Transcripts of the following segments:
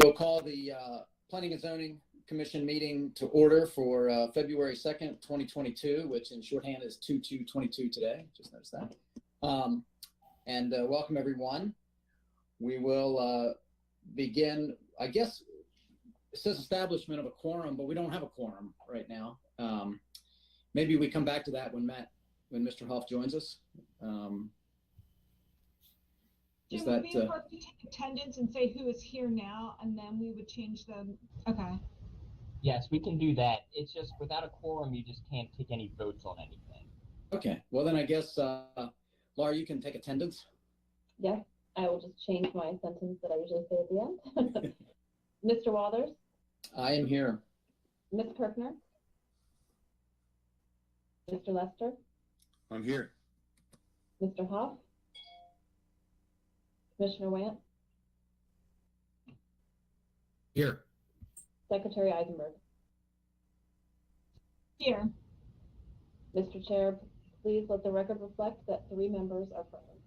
We'll call the Planning and Zoning Commission meeting to order for February 2nd, 2022, which in shorthand is 2/2/22 today. Just noticed that. Welcome everyone. We will begin, I guess it says establishment of a quorum, but we don't have a quorum right now. Maybe we come back to that when Mr. Hoff joins us. Jim, would it be worth to take attendance and say who is here now, and then we would change them? Okay. Yes, we can do that. It's just without a quorum, you just can't take any votes on anything. Okay. Well, then I guess, Laura, you can take attendance. Yeah, I will just change my sentence that I usually say at the end. Mr. Walters? I am here. Ms. Kirkner? Mr. Lester? I'm here. Mr. Hoff? Commissioner Want? Here. Secretary Eisenberg? Here. Mr. Chair, please let the record reflect that 3 members are present.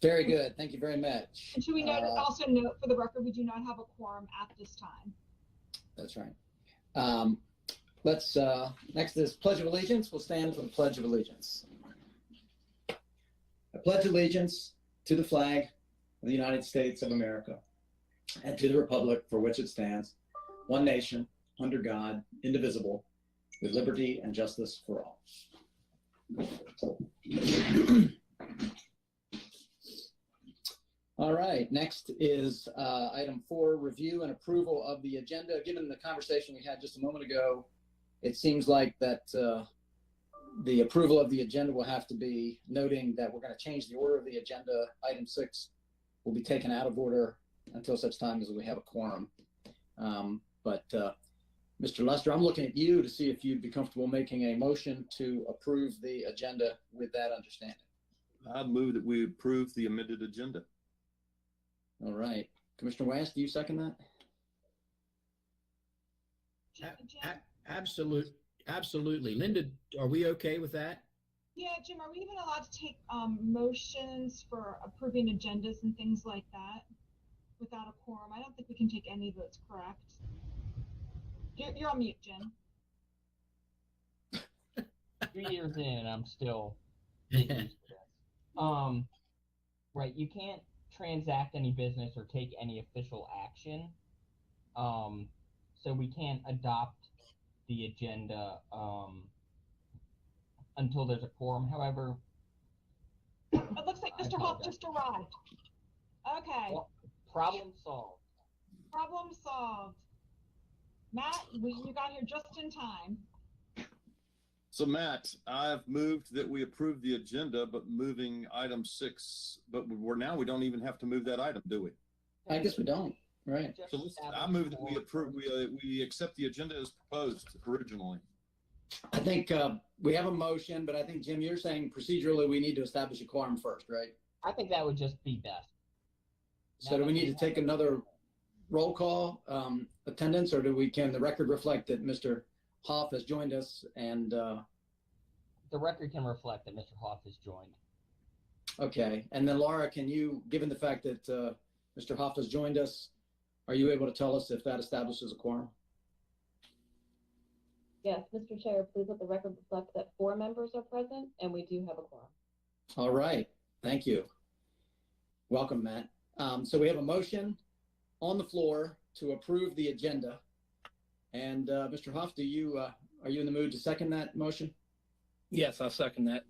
Very good. Thank you very much. And should we also note for the record, we do not have a quorum at this time. That's right. Let's, next is Pledge of Allegiance. We'll stand for the Pledge of Allegiance. I pledge allegiance to the flag of the United States of America and to the republic for which it stands, one nation, under God, indivisible, with liberty and justice for all. All right, next is item 4, review and approval of the agenda. Given the conversation we had just a moment ago, it seems like that the approval of the agenda will have to be noting that we're going to change the order of the agenda. Item 6 will be taken out of order until such time as we have a quorum. Mr. Lester, I'm looking at you to see if you'd be comfortable making a motion to approve the agenda with that understanding. I move that we approve the amended agenda. All right. Commissioner West, do you second that? Absolutely. Linda, are we okay with that? Yeah, Jim, are we even allowed to take motions for approving agendas and things like that without a quorum? I don't think we can take any votes, correct? You're on mute, Jim. 3 years in, and I'm still getting used to this. Right, you can't transact any business or take any official action. So we can't adopt the agenda until there's a quorum. However, It looks like Mr. Hoff just arrived. Okay. well, problem solved. Problem solved. Matt, you got here just in time. So Matt, I've moved that we approve the agenda, but moving item 6, but we don't even have to move that item, do we? I guess we don't, right? So I move that we approve, we accept the agenda as proposed originally. I think we have a motion, but I think, Jim, you're saying procedurally we need to establish a quorum first, right? I think that would just be best. So do we need to take another roll call attendance, or can the record reflect that Mr. Hoff has joined us and The record can reflect that Mr. Hoff has joined. okay. And then Laura, can you, given the fact that Mr. Hoff has joined us, are you able to tell us if that establishes a quorum? Yes, Mr. Chair, please let the record reflect that 4 members are present, and we do have a quorum. All right, thank you. Welcome, Matt. So we have a motion on the floor to approve the agenda. And Mr. Hoff, are you in the mood to second that motion? Yes, I'll second that.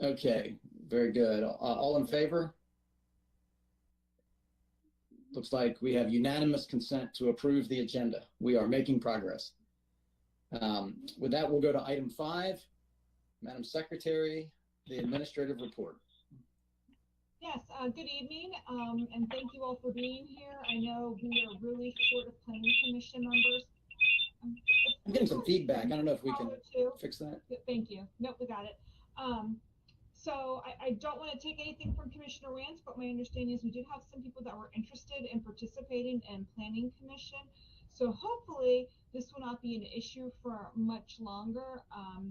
Okay, very good. All in favor? Looks like we have unanimous consent to approve the agenda. We are making progress. With that, we'll go to item 5. Madam Secretary, the administrative report. Yes, good evening, and thank you all for being here. I know we are really short of planning commission members. I'm getting some feedback. I don't know if we can fix that. Thank you. Nope, we got it. So I don't want to take anything from Commissioner Rance, but my understanding is we did have some people that were interested in participating in planning commission. So hopefully this will not be an issue for much longer,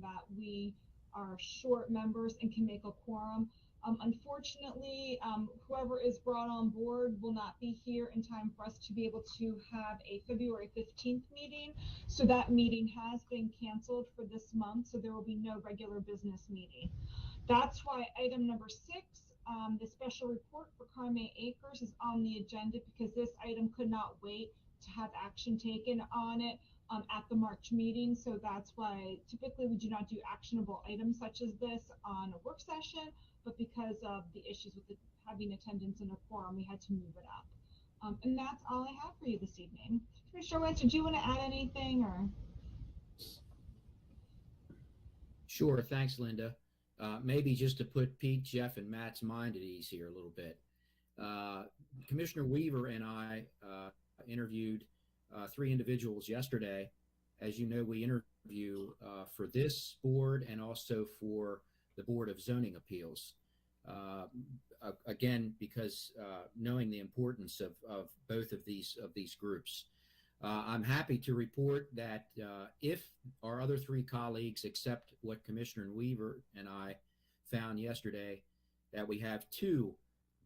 that we are short members and can make a quorum. Unfortunately, whoever is brought on board will not be here in time for us to be able to have a February 15th meeting. So that meeting has been canceled for this month. So there will be no regular business meeting. That's why item number 6, the special report for Carme Acres, is on the agenda, because this item could not wait to have action taken on it at the March meeting. So that's why typically we do not do actionable items such as this on a work session, but because of the issues with having attendance and a quorum, we had to move it up. And that's all I have for you this evening. Commissioner Wentz, did you want to add anything, or? Sure. Thanks, Linda. Maybe just to put Pete, Jeff, and Matt's mind at ease here a little bit. Commissioner Weaver and I interviewed 3 individuals yesterday. As you know, we interview for this board and also for the Board of Zoning Appeals. Again, because knowing the importance of both of these groups. I'm happy to report that if our other 3 colleagues accept what Commissioner Weaver and I found yesterday, that we have 2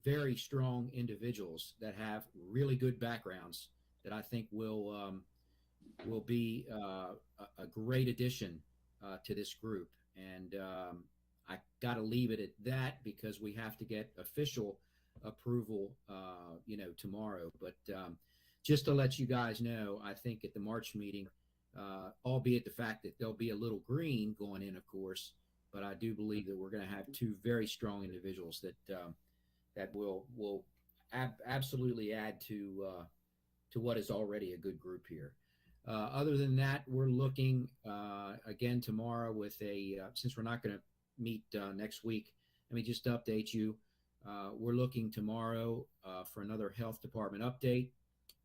very strong individuals that have really good backgrounds that I think will be a great addition to this group. And I got to leave it at that because we have to get official approval, tomorrow. But just to let you guys know, I think at the March meeting, albeit the fact that there'll be a little green going in, of course, but I do believe that we're going to have 2 very strong individuals that will absolutely add to what is already a good group here. Other than that, we're looking again tomorrow with since we're not going to meet next week, let me just update you. We're looking tomorrow for another health department update.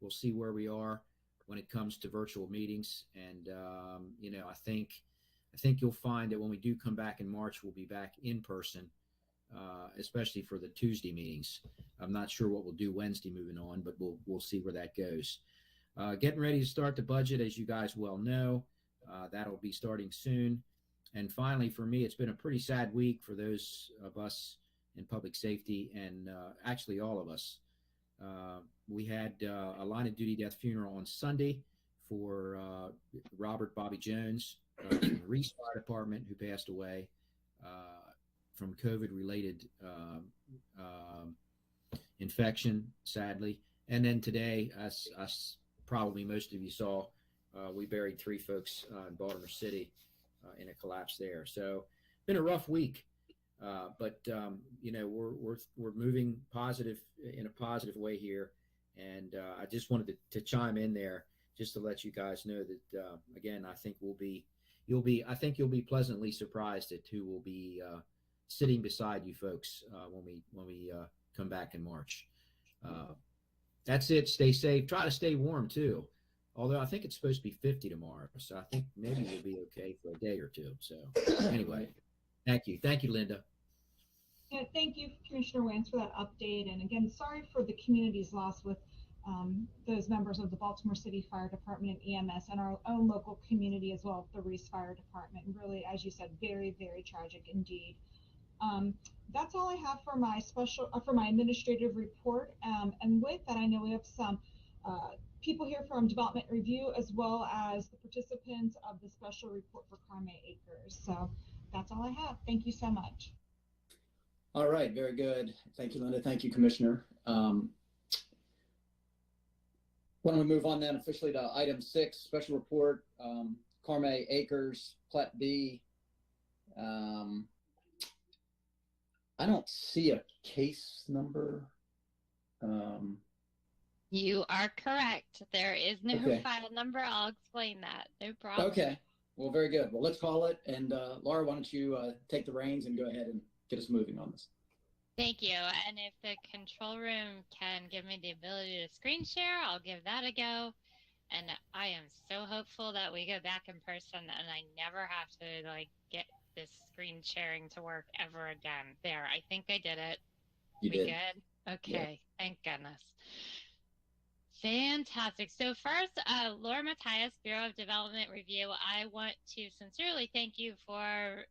We'll see where we are when it comes to virtual meetings. And, I think you'll find that when we do come back in March, we'll be back in person, especially for the Tuesday meetings. I'm not sure what we'll do Wednesday moving on, but we'll see where that goes. Getting ready to start the budget, as you guys well know. That'll be starting soon. And finally, for me, it's been a pretty sad week for those of us in public safety, and actually all of us. We had a line of duty death funeral on Sunday for Robert Bobby Jones from the Reese Fire Department, who passed away from COVID-related infection, sadly. And then today, as probably most of you saw, we buried 3 folks in Baltimore City in a collapse there. So been a rough week, but we're moving positive in a positive way here. And I just wanted to chime in there just to let you guys know that again, I think you'll be pleasantly surprised at who will be sitting beside you folks when we come back in March. That's it. Stay safe. Try to stay warm too. Although I think it's supposed to be 50 tomorrow, so I think maybe we'll be okay for a day or 2. So anyway, thank you, Linda. Yeah, thank you, Commissioner Wentz, for that update. And again, sorry for the community's loss with those members of the Baltimore City Fire Department and EMS, and our own local community as well, the Reese Fire Department. And really, as you said, very, very tragic indeed. That's all I have for my administrative report. And with that, I know we have some people here from Development Review, as well as the participants of the special report for Carme Acres. So that's all I have. Thank you so much. All right, very good. Thank you, Linda. Thank you, Commissioner. Why don't we move on then officially to item 6, special report, Carme Acres, Plat B. I don't see a case number. You are correct. There is no Okay. file number. I'll explain that. No problem. Okay, well, very good. Well, let's call it. And Laura, why don't you take the reins and go ahead and get us moving on this. Thank you. And if the control room can give me the ability to screen share, I'll give that a go. And I am so hopeful that we go back in person and I never have to get this screen sharing to work ever again. There, I think I did it. You we did. good? Okay, yeah. Thank goodness. Fantastic. So first, Laura Matthias, Bureau of Development Review, I want to sincerely thank you for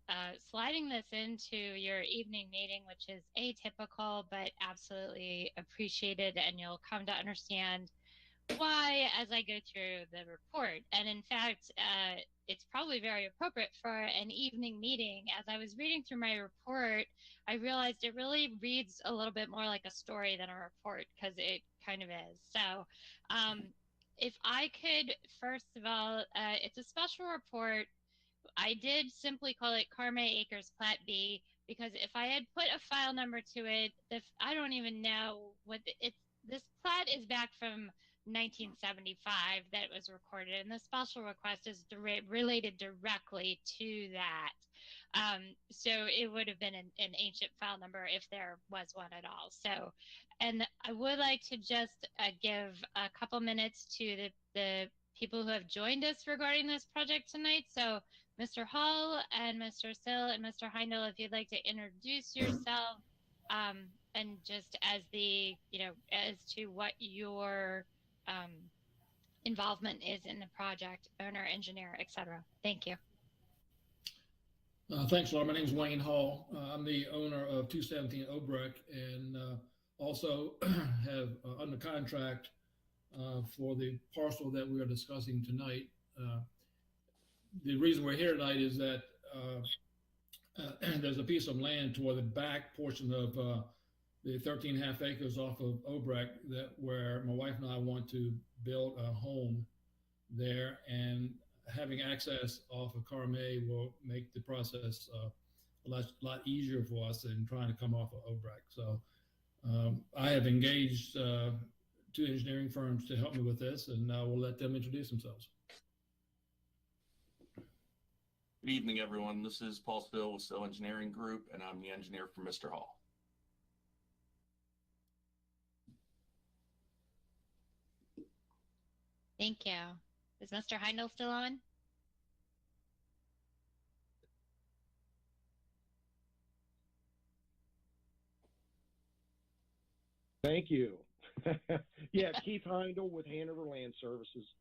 sliding this into your evening meeting, which is atypical, but absolutely appreciated, and you'll come to understand why as I go through the report. And in fact, it's probably very appropriate for an evening meeting. As I was reading through my report, I realized it really reads a little bit more like a story than a report, because it kind of is. So if I could, first of all, it's a special report. I did simply call it Carme Acres Plat B, because if I had put a file number to it, I don't even know what this plat is back from 1975 that was recorded, and the special request is related directly to that. So it would have been an ancient file number if there was one at all. So, and I would like to just give a couple minutes to the people who have joined us regarding this project tonight. So Mr. Hall and Mr. Sill and Mr. Heindel, if you'd like to introduce yourself, and just as as to what your involvement is in the project, owner, engineer, etc. Thank you. Thanks, Laura. My name is Wayne Hall. I'm the owner of 217 Obrecht, and also have under contract for the parcel that we are discussing tonight. The reason we're here tonight is that there's a piece of land toward the back portion of the 13.5 acres off of Obrecht where my wife and I want to build a home there, and having access off of Carme will make the process a lot easier for us than trying to come off of Obrecht. So I have engaged 2 engineering firms to help me with this, and we'll let them introduce themselves. Good evening, everyone. This is Paul Still with Still Engineering Group, and I'm the engineer for Mr. Hall. Thank you. Is Mr. Heindel still on? Thank you. Yeah, Keith Heindel with Hanover Land Services.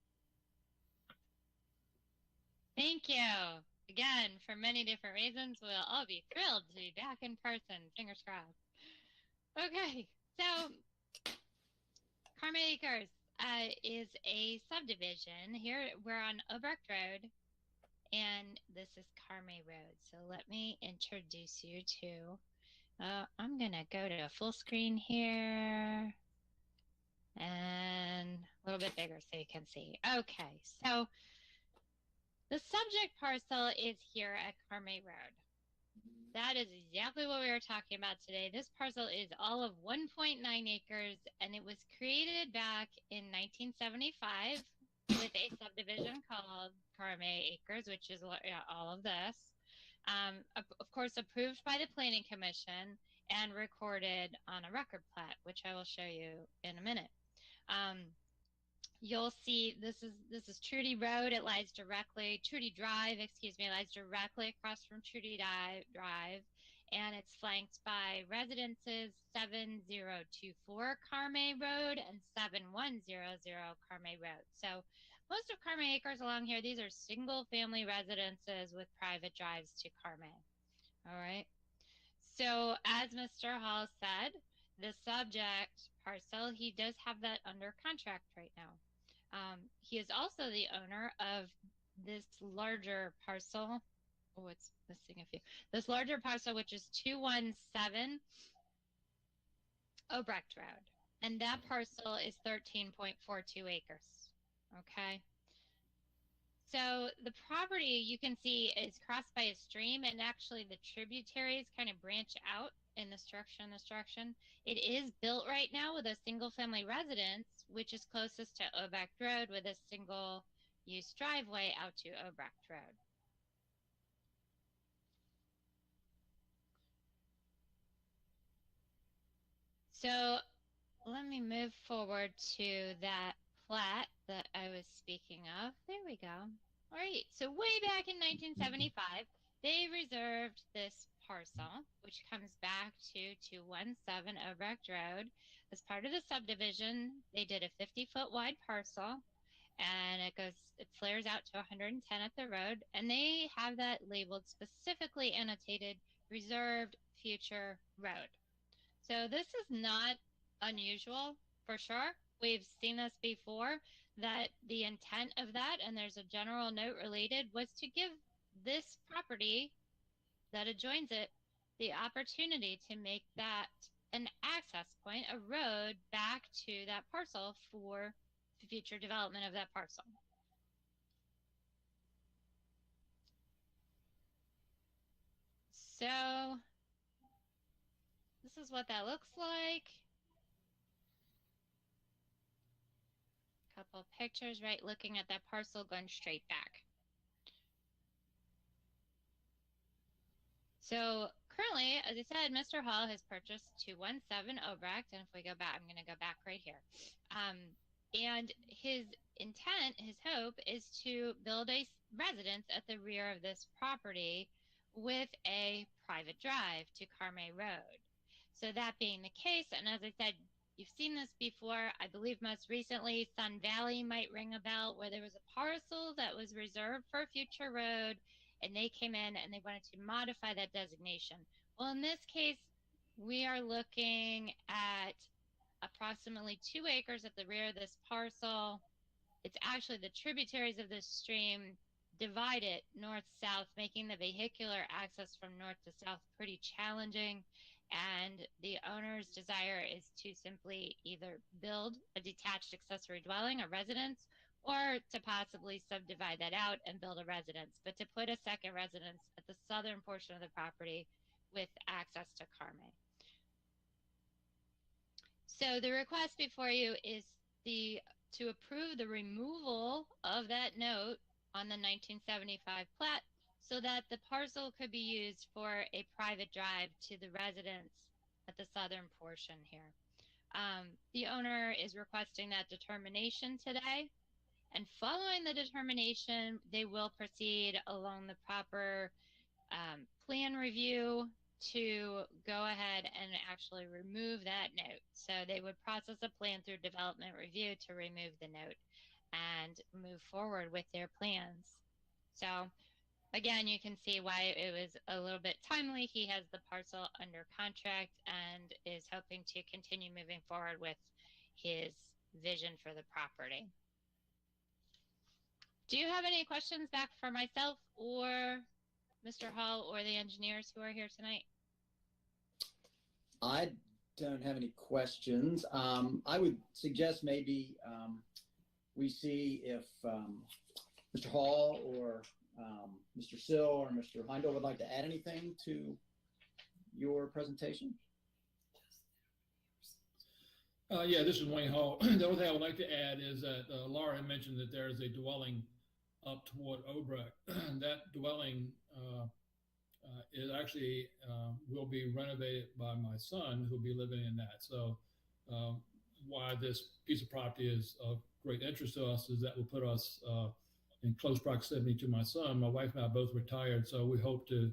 Thank you. Again, for many different reasons, we'll all be thrilled to be back in person. Fingers crossed. Okay, so Carme Acres is a subdivision. Here we're on Obrecht Road, and this is Carme Road. So let me introduce you to, I'm gonna go to full screen here and a little bit bigger so you can see. Okay, so the subject parcel is here at Carme Road. That is exactly what we were talking about today. This parcel is all of 1.9 acres, and it was created back in 1975 with a subdivision called Carme Acres, which is all of this. Of course, approved by the Planning Commission and recorded on a record plat, which I will show you in a minute. You'll see this is Trudy Road. It lies directly, Trudy Drive, excuse me, lies directly across from Trudy Drive, and it's flanked by residences 7024 Carme Road and 7100 Carme Road. So most of Carme Acres along here, these are single family residences with private drives to Carme. All right. So as Mr. Hall said, the subject parcel, he does have that under contract right now. He is also the owner of this larger parcel. Oh, it's missing a few. This larger parcel, which is 217 Obrecht Road. And that parcel is 13.42 acres. Okay. So the property, you can see, is crossed by a stream, and actually the tributaries kind of branch out in this direction. It is built right now with a single family residence, which is closest to Obrecht Road, with a single use driveway out to Obrecht Road. So let me move forward to that plat that I was speaking of. There we go. All right, so way back in 1975, they reserved this parcel, which comes back to 217 Obrecht Road. as part of the subdivision, they did a 50-foot wide parcel, and it flares out to 110 at the road, and they have that labeled specifically annotated reserved future road. So this is not unusual for sure. We've seen this before, that the intent of that, and there's a general note related, was to give this property that adjoins it the opportunity to make that an access point, a road back to that parcel for future development of that parcel. So this is what that looks like. Couple pictures, right, looking at that parcel going straight back. So currently, as I said, Mr. Hall has purchased 217 Obrecht, and if we go back, I'm going to go back right here. And his intent, his hope, is to build a residence at the rear of this property with a private drive to Carme Road. So that being the case, and as I said, you've seen this before, I believe most recently, Sun Valley might ring a bell, where there was a parcel that was reserved for a future road, and they came in and they wanted to modify that designation. Well, in this case, we are looking at approximately 2 acres at the rear of this parcel. It's actually the tributaries of this stream divide it north-south, making the vehicular access from north to south pretty challenging. And the owner's desire is to simply either build a detached accessory dwelling, a residence, or to possibly subdivide that out and build a residence, but to put a second residence at the southern portion of the property with access to Carme. So the request before you is to approve the removal of that note on the 1975 plat, so that the parcel could be used for a private drive to the residence at the southern portion here. The owner is requesting that determination today, and following the determination, they will proceed along the proper plan review to go ahead and actually remove that note. So they would process a plan through development review to remove the note and move forward with their plans. So again, you can see why it was a little bit timely. He has the parcel under contract and is hoping to continue moving forward with his vision for the property. Do you have any questions back for myself or Mr. Hall or the engineers who are here tonight? I don't have any questions. I would suggest maybe we see if Mr. Hall or Mr. Sill or Mr. Heindel would like to add anything to your presentation. Yeah, this is Wayne Hall. The only thing I would like to add is that Laura had mentioned that there is a dwelling up toward Obrecht. That dwelling is actually will be renovated by my son, who will be living in that. So why this piece of property is of great interest to us is that will put us in close proximity to my son. My wife and I both retired, so we hope to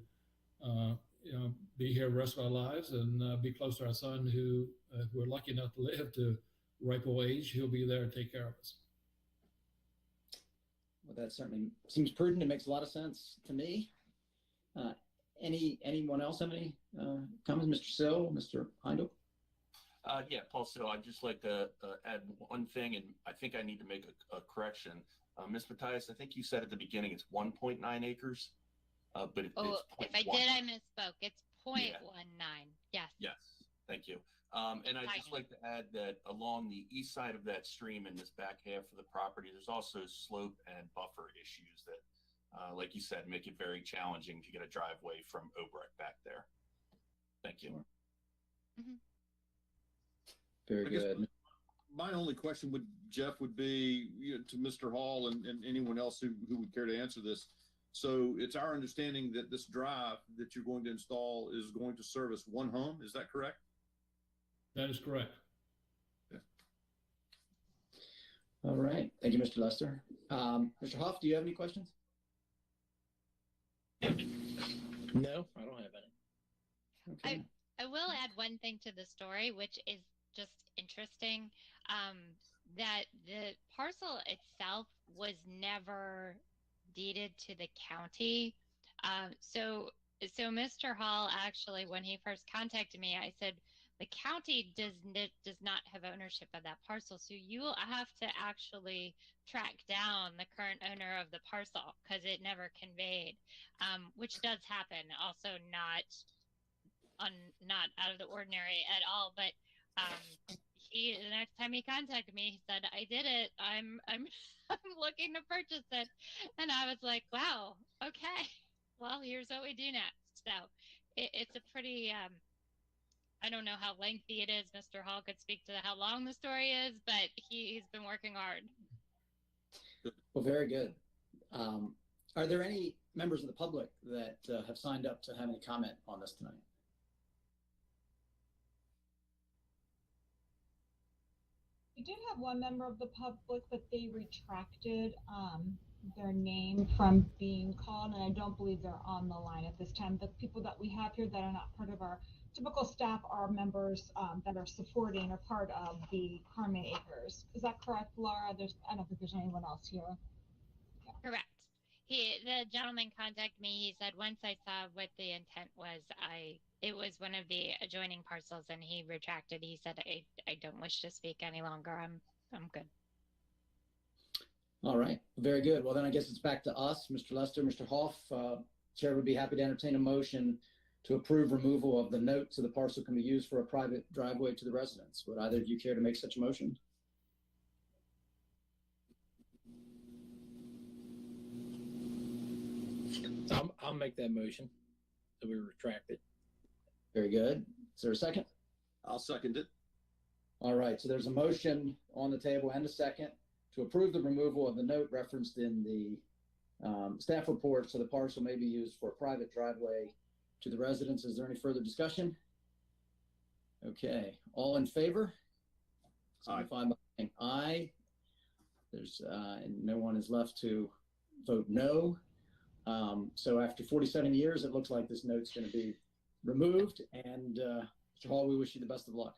be here the rest of our lives and be close to our son, who if we're lucky enough to live to ripe old age, he'll be there to take care of us. Well, that certainly seems prudent. It makes a lot of sense to me. Anyone else have any comments? Mr. Sill, Mr. Heindel? Yeah, Paul Sill, I'd just like to add one thing, and I think I need to make a correction. Ms. Matthias, I think you said at the beginning it's 1.9 acres, but it's 0.1. If I did, I misspoke. It's 0.19. Yes. Yes, thank you. And I'd just like to add that along the east side of that stream in this back half of the property, there's also slope and buffer issues that, like you said, make it very challenging to get a driveway from Obrecht back there. Thank you. Mm-hmm. Very good. My only question would be to Mr. Hall and anyone else who would care to answer this. So it's our understanding that this drive that you're going to install is going to service one home. Is that correct? That is correct. Yeah. All right. Thank you, Mr. Lester. Mr. Hoff, do you have any questions? No, I don't have any. Okay. I will add one thing to the story, which is just interesting. That the parcel itself was never deeded to the county. So Mr. Hall actually, when he first contacted me, I said the county does not have ownership of that parcel. So you will have to actually track down the current owner of the parcel because it never conveyed, which does happen. Also not out of the ordinary at all. But the next time he contacted me, he said, "I did it. I'm I'm looking to purchase it," and I was like, "Wow, okay. Well, here's what we do next." So it's a pretty I don't know how lengthy it is. Mr. Hall could speak to how long the story is, but he's been working hard. Well, very good. Are there any members of the public that have signed up to have any comment on this tonight? We did have one member of the public, but they retracted their name from being called, and I don't believe they're on the line at this time. The people that we have here that are not part of our typical staff are members that are supporting or part of the Carmen Acres. Is that correct, Laura? I don't think there's anyone else here. Yeah. Correct. The gentleman contacted me. He said once I saw what the intent was, it was one of the adjoining parcels, and he retracted. He said, I don't wish to speak any longer. I'm good. All right, very good. Well, then I guess it's back to us, Mr. Lester, Mr. Hoff. Chair would be happy to entertain a motion to approve removal of the note so the parcel can be used for a private driveway to the residents. Would either of you care to make such a motion? I'll make that motion that we retract it. Very good. Is there a second? I'll second it. All right, so there's a motion on the table and a second to approve the removal of the note referenced in the staff report so the parcel may be used for a private driveway to the residents. Is there any further discussion? Okay, all in favor? Signify by saying aye. There's and no one is left to vote no. So after 47 years, it looks like this note's going to be removed. And Mr. Hall, we wish you the best of luck.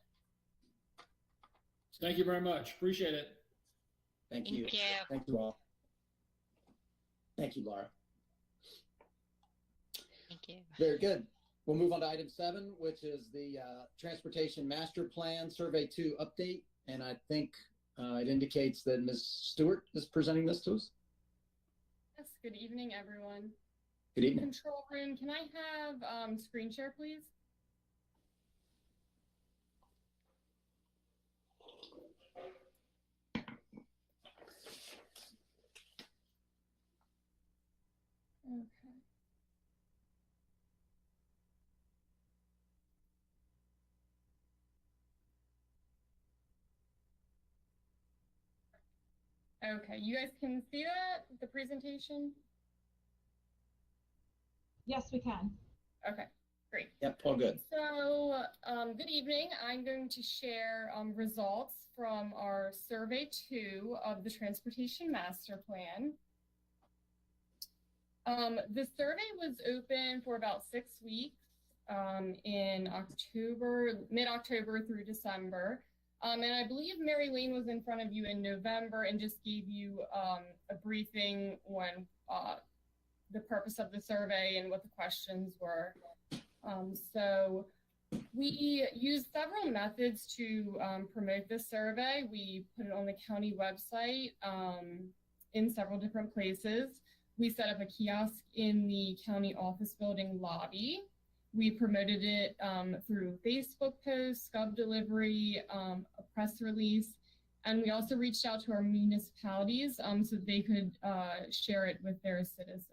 Thank you very much. Appreciate it. Thank you. Thank you. Thank you all. Thank you, Laura. Thank you. Very good. We'll move on to item 7, which is the Transportation Master Plan Survey 2 update. And I think it indicates that Ms. Stewart is presenting this to us. Yes, good evening, everyone. Good evening. Control room, can I have screen share, please? Okay. Okay, you guys can see that, the presentation? Yes, we can. Okay, great. Yep, all good. So, good evening. I'm going to share results from our Survey 2 of the Transportation Master Plan. The survey was open for about 6 weeks in October, mid-October through December. And I believe Mary Lane was in front of you in November and just gave you a briefing on the purpose of the survey and what the questions were. So we used several methods to promote this survey. We put it on the county website in several different places. We set up a kiosk in the county office building lobby. We promoted it through Facebook posts, Scub delivery, a press release, and we also reached out to our municipalities so they could share it with their citizens.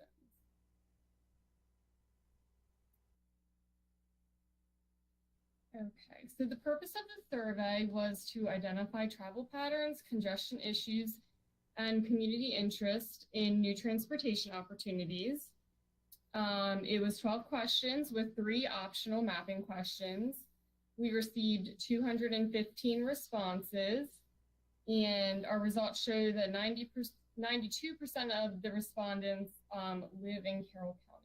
Okay, so the purpose of the survey was to identify travel patterns, congestion issues, and community interest in new transportation opportunities. It was 12 questions with 3 optional mapping questions. We received 215 responses, and our results show that 92% of the respondents live in Carroll County.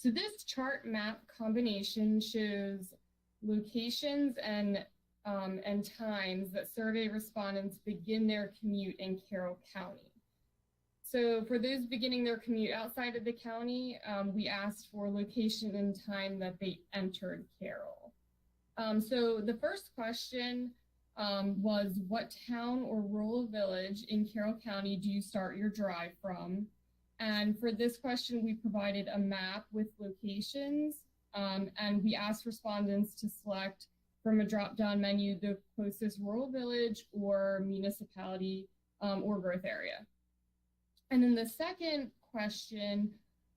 So this chart map combination shows locations and times that survey respondents begin their commute in Carroll County. So for those beginning their commute outside of the county, we asked for location and time that they entered Carroll. So the first question was, what town or rural village in Carroll County do you start your drive from? And for this question, we provided a map with locations, and we asked respondents to select from a drop-down menu the closest rural village or municipality or growth area. And then the second question,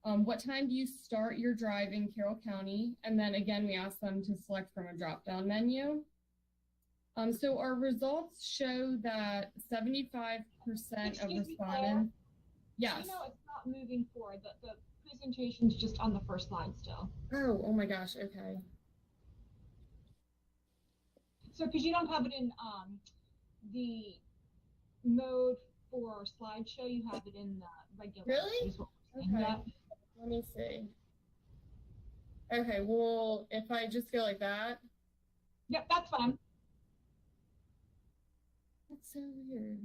what time do you start your drive in Carroll County? And then again, we asked them to select from a drop-down menu. So our results show that 75% of respondents. Yes. You know, it's not moving forward. The presentation's just on the first slide still. Oh my gosh. Okay. So, because you don't have it in the mode for slideshow, you have it in the regular. Really? Okay. Yeah. Let me see. Okay. Well, if I just go like that. Yep, that's fine. That's so weird.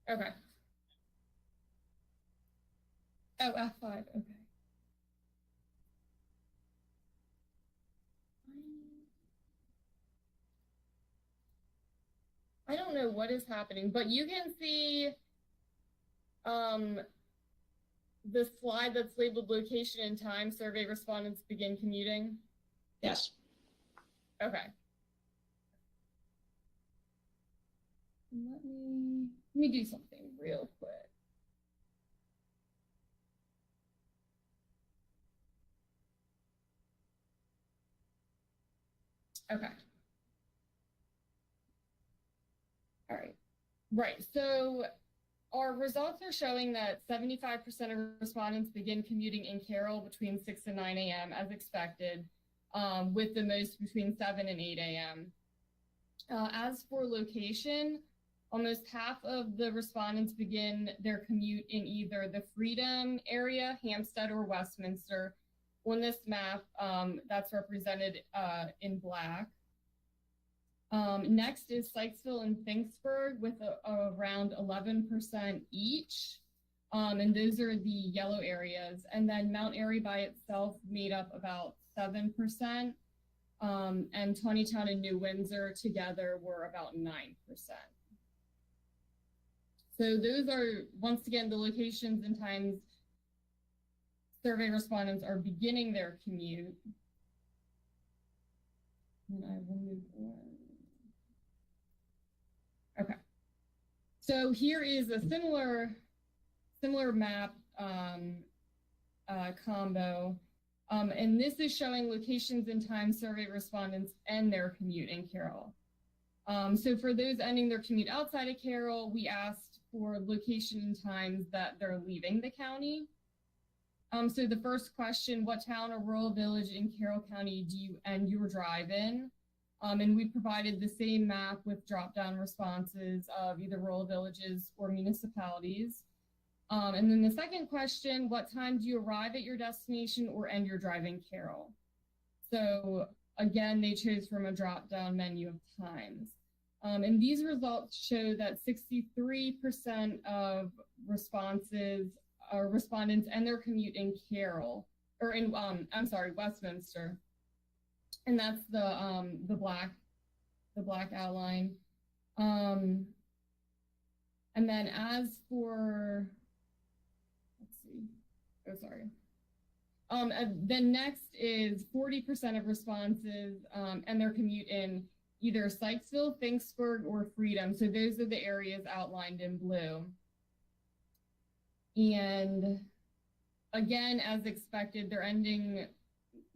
Okay. Oh, F5. Okay. I don't know what is happening, but you can see the slide that's labeled location and time, survey respondents begin commuting. Yes. Okay. Let me do something real quick. Okay. All right. Right. So our results are showing that 75% of respondents begin commuting in Carroll between 6 and 9 a.m. as expected, with the most between 7 and 8 a.m. As for location, almost half of the respondents begin their commute in either the Freedom area, Hampstead, or Westminster. On this map, that's represented in black. Next is Sykesville and Finksburg with around 11% each. And those are the yellow areas. And then Mount Airy by itself made up about 7%. And Tawnytown and New Windsor together were about 9%. So those are, once again, the locations and times survey respondents are beginning their commute. And I will move on. Okay. So here is a similar map combo. And this is showing locations and times survey respondents end their commute in Carroll. So for those ending their commute outside of Carroll, we asked for location and times that they're leaving the county. So the first question, what town or rural village in Carroll County do you end your drive in? And we provided the same map with drop-down responses of either rural villages or municipalities. And then the second question, what time do you arrive at your destination or end your drive in Carroll? So again, they chose from a drop-down menu of times. And these results show that 63% of respondents end their commute in Carroll, or in, Westminster. And that's the black outline. And then as for, let's see, oh, sorry. Then next is 40% of responses and their commute in either Sykesville, Finksburg, or Freedom. So those are the areas outlined in blue. And again, as expected, they're ending,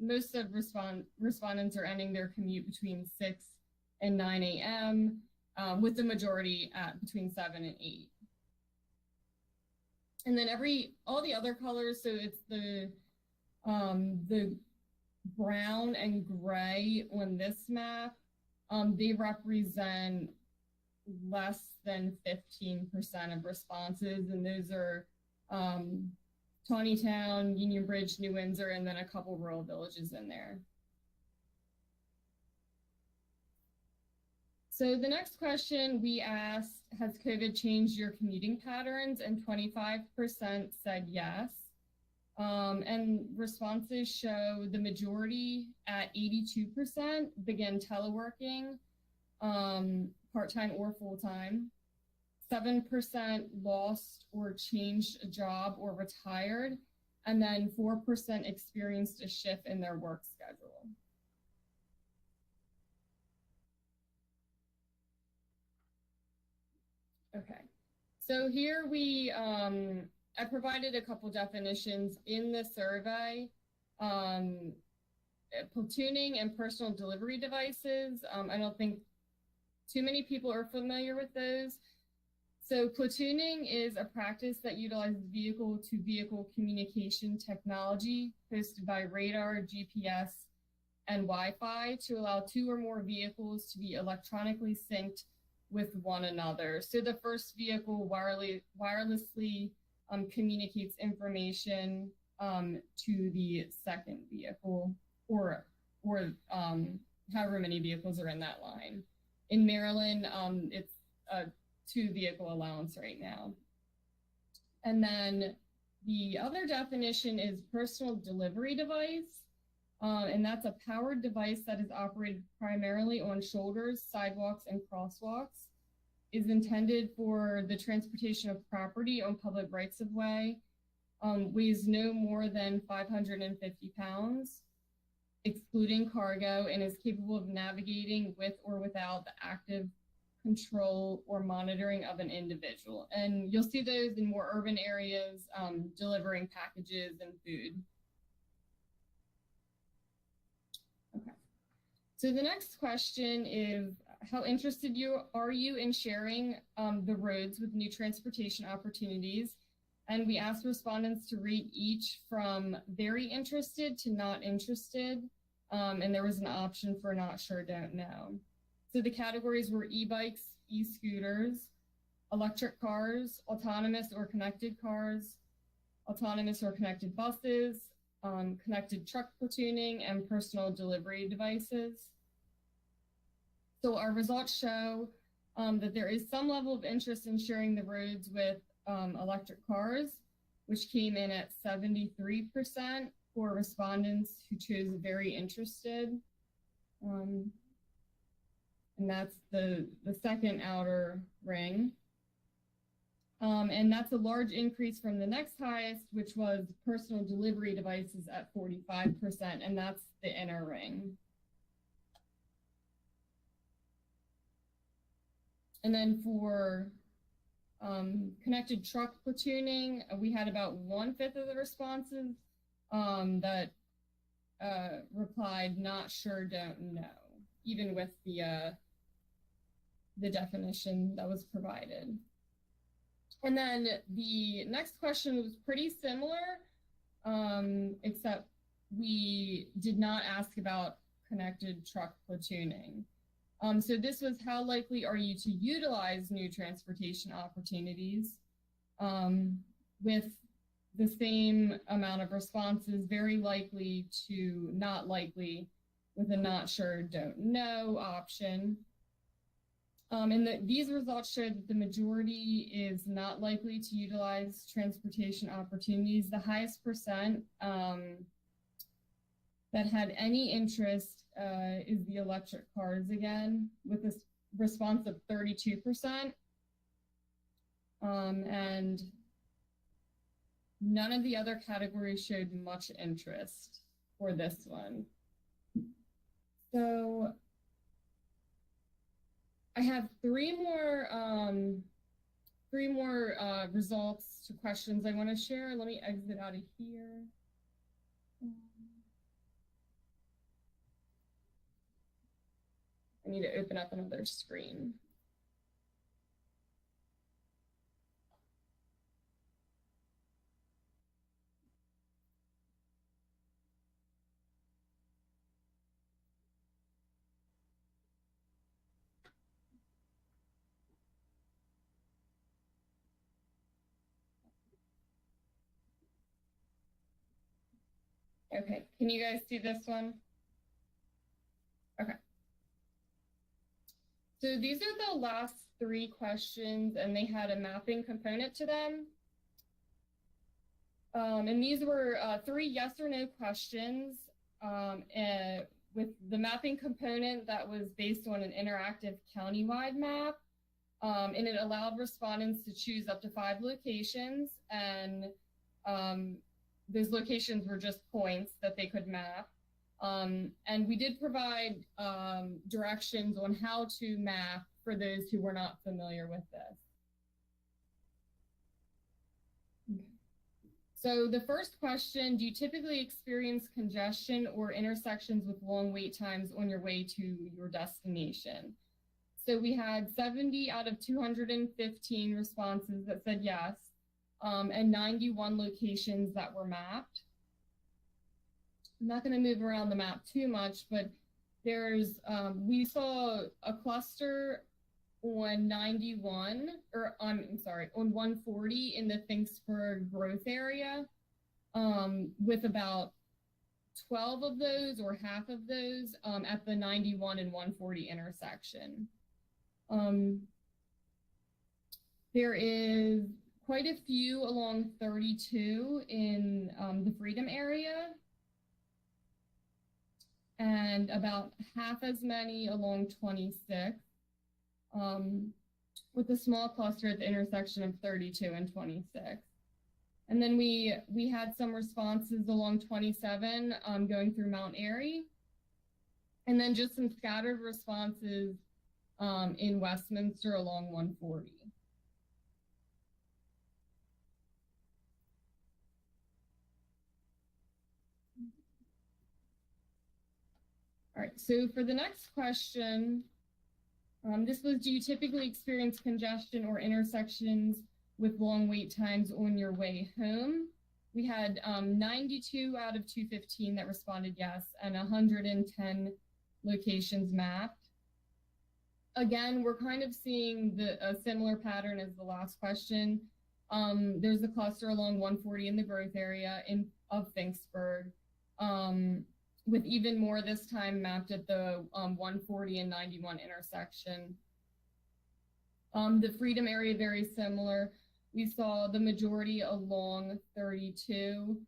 most of respondents are ending their commute between 6 and 9 a.m., with the majority at between 7 and 8. And then all the other colors, so it's the brown and gray on this map, they represent less than 15% of responses, and those are Tawnytown, Union Bridge, New Windsor, and then a couple rural villages in there. So the next question we asked, has COVID changed your commuting patterns? And 25% said yes. And responses show the majority at 82% began teleworking, part-time or full-time. 7% lost or changed a job or retired, and then 4% experienced a shift in their work schedule. Okay, so here I provided a couple definitions in the survey. Platooning and personal delivery devices. I don't think too many people are familiar with those. So platooning is a practice that utilizes vehicle-to-vehicle communication technology hosted by radar, GPS, and Wi-Fi to allow two or more vehicles to be electronically synced with one another. So the first vehicle wirelessly communicates information to the second vehicle, or however many vehicles are in that line. In Maryland, it's a 2-vehicle allowance right now. And then the other definition is personal delivery device. And that's a powered device that is operated primarily on shoulders, sidewalks, and crosswalks, is intended for the transportation of property on public rights of way, weighs no more than 550 pounds, excluding cargo, and is capable of navigating with or without the active control or monitoring of an individual. And you'll see those in more urban areas, delivering packages and food. Okay. So the next question is, how interested are you in sharing the roads with new transportation opportunities? And we asked respondents to rate each from very interested to not interested. And there was an option for not sure, don't know. So the categories were e-bikes, e-scooters, electric cars, autonomous or connected cars, autonomous or connected buses, connected truck platooning, and personal delivery devices. So our results show that there is some level of interest in sharing the roads with electric cars, which came in at 73% for respondents who chose very interested. And that's the second outer ring. And that's a large increase from the next highest, which was personal delivery devices at 45%, and that's the inner ring. And then for connected truck platooning, we had about 1/5 of the responses that replied not sure, don't know, even with the definition that was provided. And then the next question was pretty similar, except we did not ask about connected truck platooning. So this was, how likely are you to utilize new transportation opportunities? With the same amount of responses, very likely to not likely, with a not sure, don't know option. And these results showed that the majority is not likely to utilize transportation opportunities. The highest percent that had any interest is the electric cars again, with a response of 32%. And none of the other categories showed much interest for this one. So I have three more results to questions I want to share. Let me exit out of here. I need to open up another screen. Okay, can you guys see this one? Okay. So these are the last 3 questions, and they had a mapping component to them. And these were 3 yes or no questions with the mapping component that was based on an interactive countywide map. And it allowed respondents to choose up to 5 locations, and those locations were just points that they could map. And we did provide directions on how to map for those who were not familiar with this. Okay. So the first question, do you typically experience congestion or intersections with long wait times on your way to your destination? So we had 70 out of 215 responses that said yes, and 91 locations that were mapped. I'm not going to move around the map too much, but there's, we saw a cluster on 91, or I'm sorry, on 140 in the Finksburg growth area, with about 12 of those or half of those at the 91 and 140 intersection. There is quite a few along 32 in the Freedom area, and about half as many along 26, with a small cluster at the intersection of 32 and 26. And then we had some responses along 27 going through Mount Airy, and then just some scattered responses in Westminster along 140. All right, so for the next question, this was, do you typically experience congestion or intersections with long wait times on your way home? We had 92 out of 215 that responded yes, and 110 locations mapped. Again, we're kind of seeing a similar pattern as the last question. There's a cluster along 140 in the growth area of Finksburg, with even more this time mapped at the 140 and 91 intersection. The Freedom area, very similar. We saw the majority along 32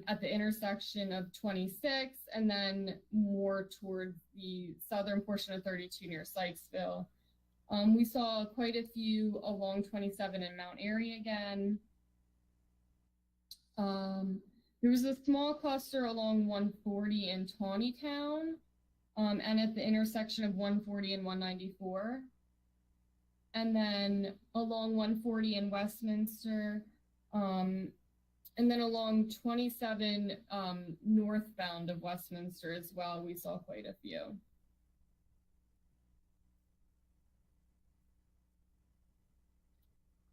at the intersection of 26, and then more towards the southern portion of 32 near Sykesville. We saw quite a few along 27 in Mount Airy again. There was a small cluster along 140 in Taneytown, and at the intersection of 140 and 194. And then along 140 in Westminster, and then along 27 northbound of Westminster as well, we saw quite a few.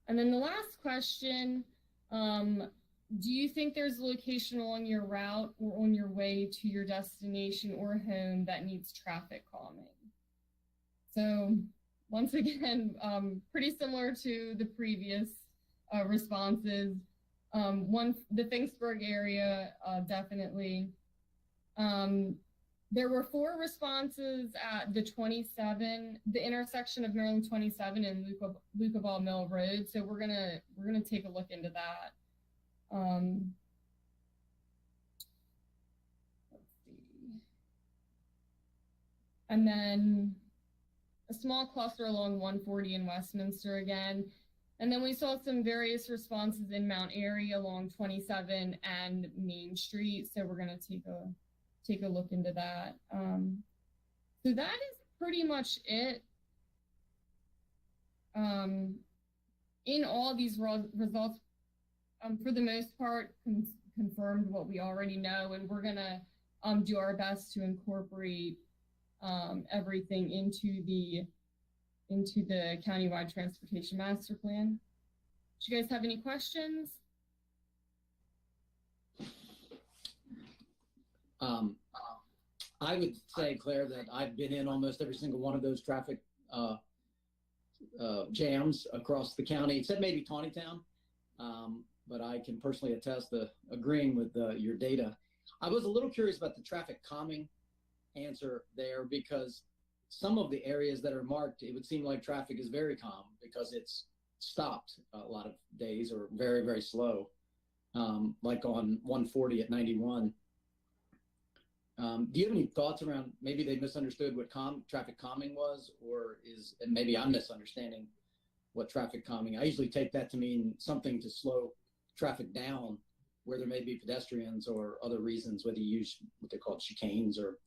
And then the last question, do you think there's a location along your route or on your way to your destination or home that needs traffic calming? So once again, pretty similar to the previous responses. The Finksburg area, definitely. There were 4 responses at the 27, the intersection of Maryland 27 and Lucaball Mill Road. So we're gonna take a look into that. Let's see. And then a small cluster along 140 in Westminster again. And then we saw some various responses in Mount Airy along 27 and Main Street. So we're going to take a look into that. So that is pretty much it. In all these results, for the most part, confirmed what we already know, and we're going to do our best to incorporate everything into the countywide transportation master plan. Do you guys have any questions? I would say, Claire, that I've been in almost every single one of those traffic jams across the county, except maybe Taneytown. But I can personally attest to agreeing with your data. I was a little curious about the traffic calming answer there, because some of the areas that are marked, it would seem like traffic is very calm because it's stopped a lot of days or very, very slow, like on 140 at 91. Do you have any thoughts around maybe they misunderstood what traffic calming was, or and maybe I'm misunderstanding what traffic calming? I usually take that to mean something to slow traffic down where there may be pedestrians or other reasons, whether you use what they call chicanes or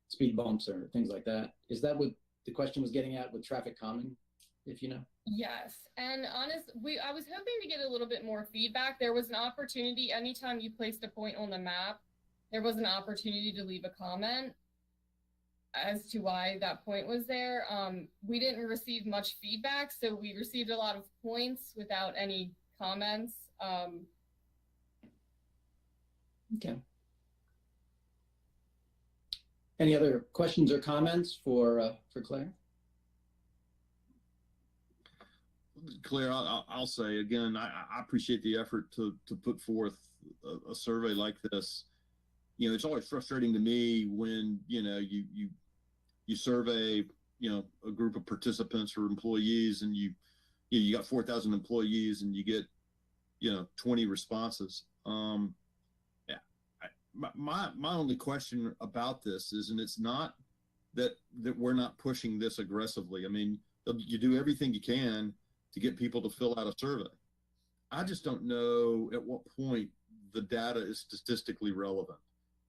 speed bumps or things like that. Is that what the question was getting at with traffic calming, if you know? Yes, and I was hoping to get a little bit more feedback. There was an opportunity anytime you placed a point on the map, there was an opportunity to leave a comment as to why that point was there. We didn't receive much feedback, so we received a lot of points without any comments. Okay. Any other questions or comments for Claire? Claire, I'll say again, I appreciate the effort to put forth a survey like this. You know, it's always frustrating to me when, you know, you survey, you know, a group of participants or employees, and you got 4,000 employees and you get, you know, 20 responses. My only question about this is, and it's not that we're not pushing this aggressively. I mean, you do everything you can to get people to fill out a survey. I just don't know at what point the data is statistically relevant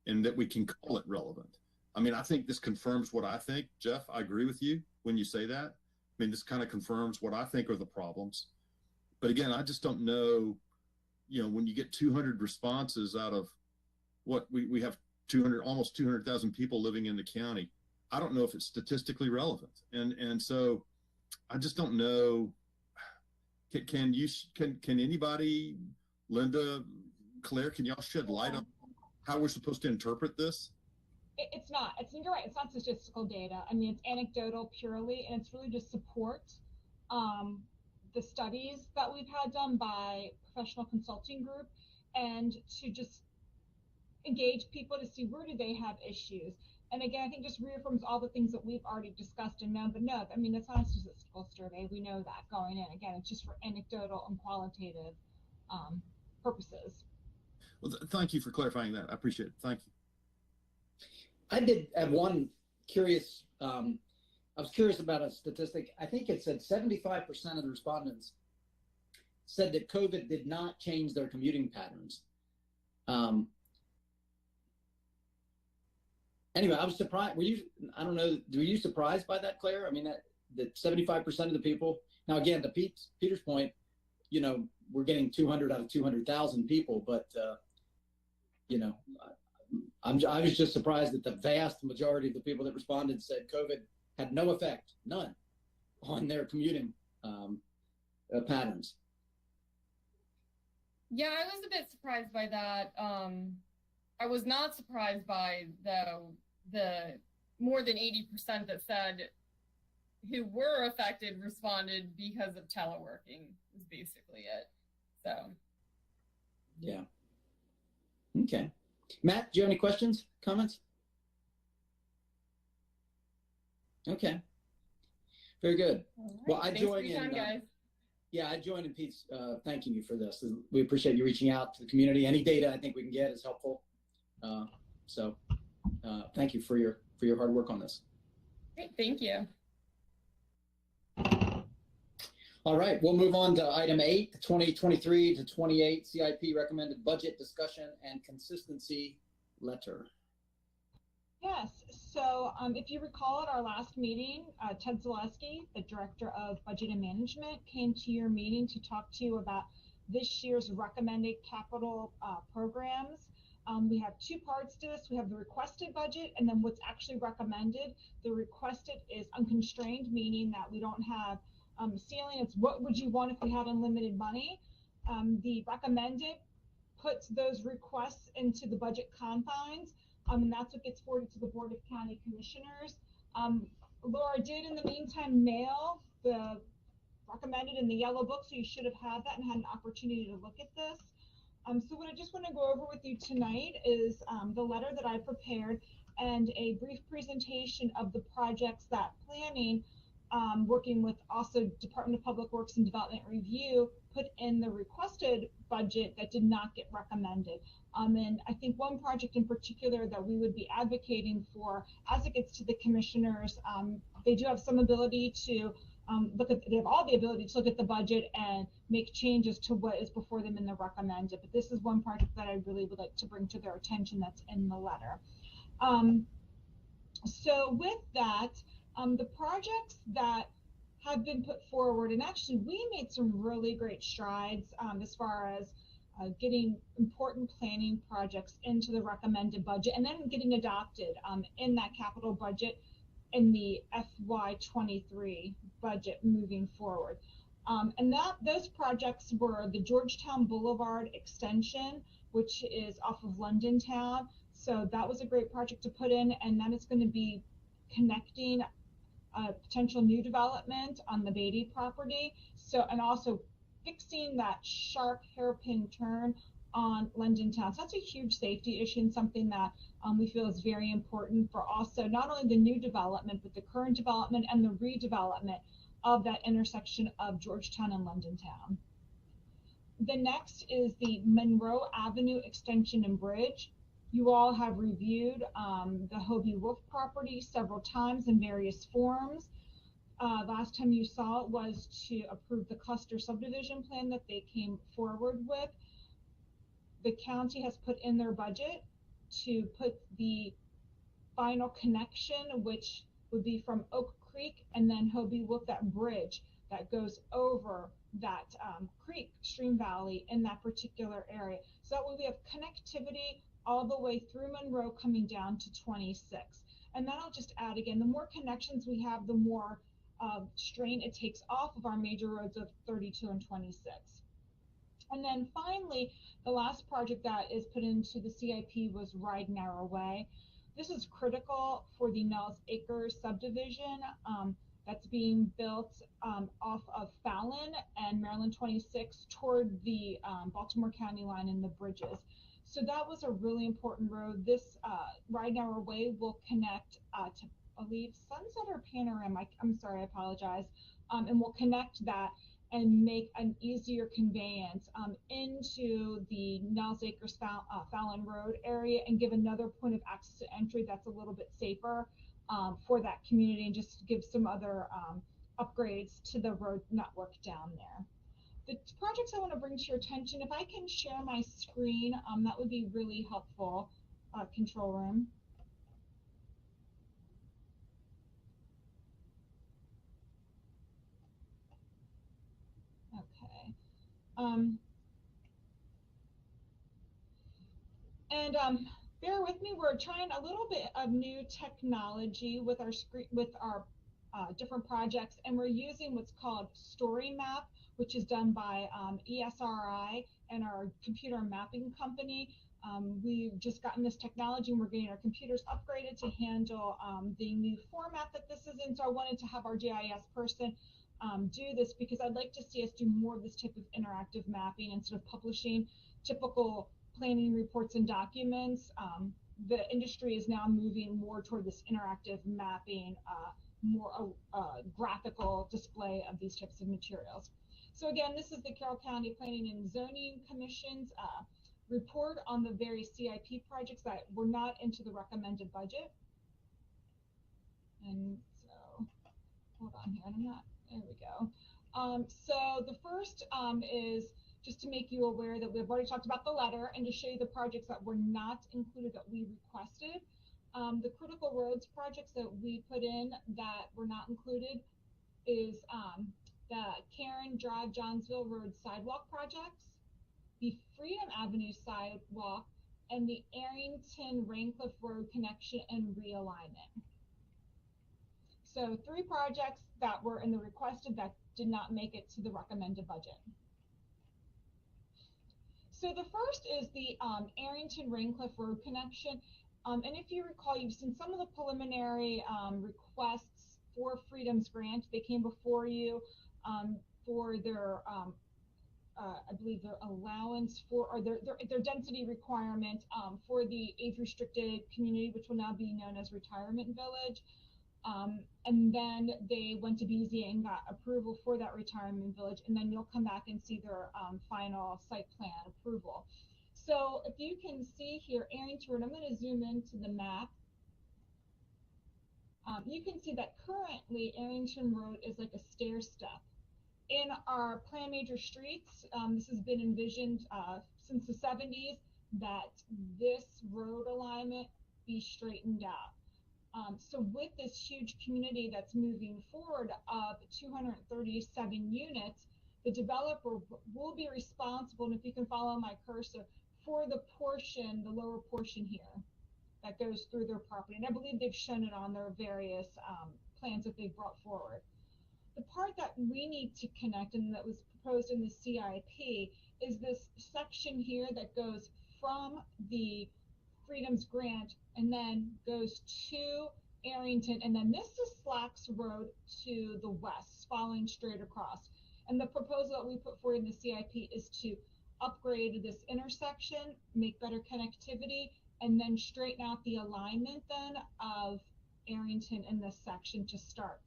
and that we can call it relevant. I mean, I think this confirms what I think. Jeff, I agree with you when you say that. I mean, this kind of confirms what I think are the problems. But again, I just don't know, you know, when you get 200 responses out of what we have almost 200,000 people living in the county, I don't know if it's statistically relevant. And so I just don't know. Can anybody, Linda, Claire, can y'all shed light on how we're supposed to interpret this? It's not. You're right. It's not statistical data. I mean, it's anecdotal purely, and it's really just support the studies that we've had done by professional consulting group, and to just engage people to see where do they have issues. And again, I think just reaffirms all the things that we've already discussed and known. But no, I mean, it's not a statistical survey. We know that going in. Again, it's just for anecdotal and qualitative purposes. Well, thank you for clarifying that. I appreciate it. Thank you. I did have one curious, I was curious about a statistic. I think it said 75% of the respondents said that COVID did not change their commuting patterns. Anyway, I was surprised. I don't know, were you surprised by that, Claire? I mean, that 75% of the people, now again, to Peter's point, you know, we're getting 200 out of 200,000 people, but, you know, I was just surprised that the vast majority of the people that responded said COVID had no effect, none, on their commuting patterns. Yeah, I was a bit surprised by that. I was not surprised by the more than 80% that said who were affected responded because of teleworking is basically it. So. Yeah. Okay. Matt, do you have any questions, comments? Okay. Very good. Right. Well, I Thanks join for your time, in. guys. Yeah, I join in Pete's thanking you for this. We appreciate you reaching out to the community. Any data I think we can get is helpful. So thank you for your hard work on this. Great, thank you. All right, we'll move on to item 8, the 2023 to 28 CIP recommended budget discussion and consistency letter. Yes, so if you recall at our last meeting, Ted Zaleski, the Director of Budget and Management, came to your meeting to talk to you about this year's recommended capital programs. We have two parts to this. We have the requested budget and then what's actually recommended. The requested is unconstrained, meaning that we don't have ceiling. It's what would you want if we had unlimited money. The recommended puts those requests into the budget confines, and that's what gets forwarded to the Board of County Commissioners. Laura did in the meantime mail the recommended in the yellow book, so you should have had that and had an opportunity to look at this. So what I just want to go over with you tonight is the letter that I prepared and a brief presentation of the projects that planning, working with also Department of Public Works and Development Review, put in the requested budget that did not get recommended. And I think one project in particular that we would be advocating for as it gets to the commissioners, they do have some ability to they have all the ability to look at the budget and make changes to what is before them in the recommended. But this is one project that I really would like to bring to their attention that's in the letter. So with that, the projects that have been put forward, and actually we made some really great strides as far as getting important planning projects into the recommended budget and then getting adopted in that capital budget in the FY23 budget moving forward. And those projects were the Georgetown Boulevard extension, which is off of London Town. So that was a great project to put in, and that is going to be connecting a potential new development on the Beatty property. So, and also fixing that sharp hairpin turn on London Town. So that's a huge safety issue and something that we feel is very important for also not only the new development, but the current development and the redevelopment of that intersection of Georgetown and London Town. The next is the Monroe Avenue extension and bridge. You all have reviewed the Hobie Wolf property several times in various forms. Last time you saw it was to approve the cluster subdivision plan that they came forward with. The county has put in their budget to put the final connection, which would be from Oak Creek and then Hobie Wolf, that bridge that goes over that creek, stream valley in that particular area. So that way we have connectivity all the way through Monroe coming down to 26. And then I'll just add again, the more connections we have, the more strain it takes off of our major roads of 32 and 26. And then finally, the last project that is put into the CIP was Ride Narrow Way. This is critical for the Nels Acres subdivision that's being built off of Fallon and Maryland 26 toward the Baltimore County line and the bridges. So that was a really important road. This Ride Narrow Way will connect to, I believe, Sunset or Panorama. I'm sorry, I apologize. And we'll connect that and make an easier conveyance into the Nels Acres Fallon Road area and give another point of access to entry that's a little bit safer for that community, and just give some other upgrades to the road network down there. The projects I want to bring to your attention, if I can share my screen, that would be really helpful, control room. Okay. Bear with me, we're trying a little bit of new technology with our screen, with our different projects, and we're using what's called Story Map, which is done by ESRI and our computer mapping company. We've just gotten this technology and we're getting our computers upgraded to handle the new format that this is in. So I wanted to have our GIS person do this because I'd like to see us do more of this type of interactive mapping instead of publishing typical planning reports and documents. The industry is now moving more toward this interactive mapping, more graphical display of these types of materials. So again, this is the Carroll County Planning and Zoning Commission's report on the various CIP projects that were not into the recommended budget. And so, hold on here, I'm not, there we go. So the first is just to make you aware that we've already talked about the letter and to show you the projects that were not included that we requested. The critical roads projects that we put in that were not included is the Karen Drive Johnsville Road sidewalk projects, the Freedom Avenue sidewalk, and the Arrington Raincliffe Road connection and realignment. So 3 projects that were in the requested that did not make it to the recommended budget. So the first is the Arrington Raincliffe Road connection. And if you recall, you've seen some of the preliminary requests for Freedom's grant. They came before you for their I believe their allowance for, or their density requirement for the age-restricted community, which will now be known as Retirement Village. And then they went to BZA and got approval for that Retirement Village, and then you'll come back and see their final site plan approval. So if you can see here, Arrington, I'm going to zoom into the map. You can see that currently Arrington Road is like a stair step. In our Plan Major Streets, this has been envisioned since the 70s that this road alignment be straightened out. So with this huge community that's moving forward of 237 units, the developer will be responsible, and if you can follow my cursor, for the portion, the lower portion here, that goes through their property. And I believe they've shown it on their various plans that they've brought forward. The part that we need to connect, and that was proposed in the CIP, is this section here that goes from the Freedom's Grant and then goes to Arrington, and then this is Slacks Road to the west, following straight across. And the proposal that we put forward in the CIP is to upgrade this intersection, make better connectivity, and then straighten out the alignment then of Arrington in this section to start.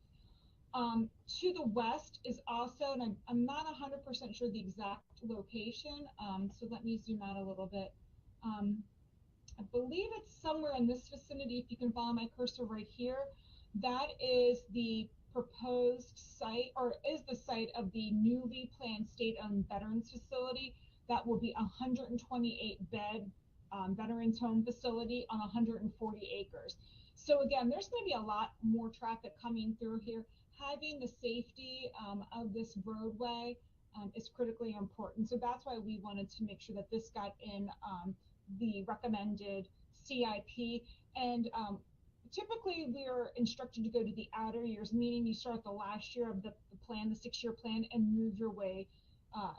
To the west is also, and I'm not 100% sure the exact location, so let me zoom out a little bit. I believe it's somewhere in this vicinity, if you can follow my cursor right here. That is the proposed site, or is the site of the newly planned state-owned veterans facility. That will be a 128-bed veterans home facility on 140 acres. So again, there's going to be a lot more traffic coming through here. Having the safety of this roadway is critically important. So that's why we wanted to make sure that this got in the recommended CIP. And typically we're instructed to go to the outer years, meaning you start the last year of the plan, the 6-year plan, and move your way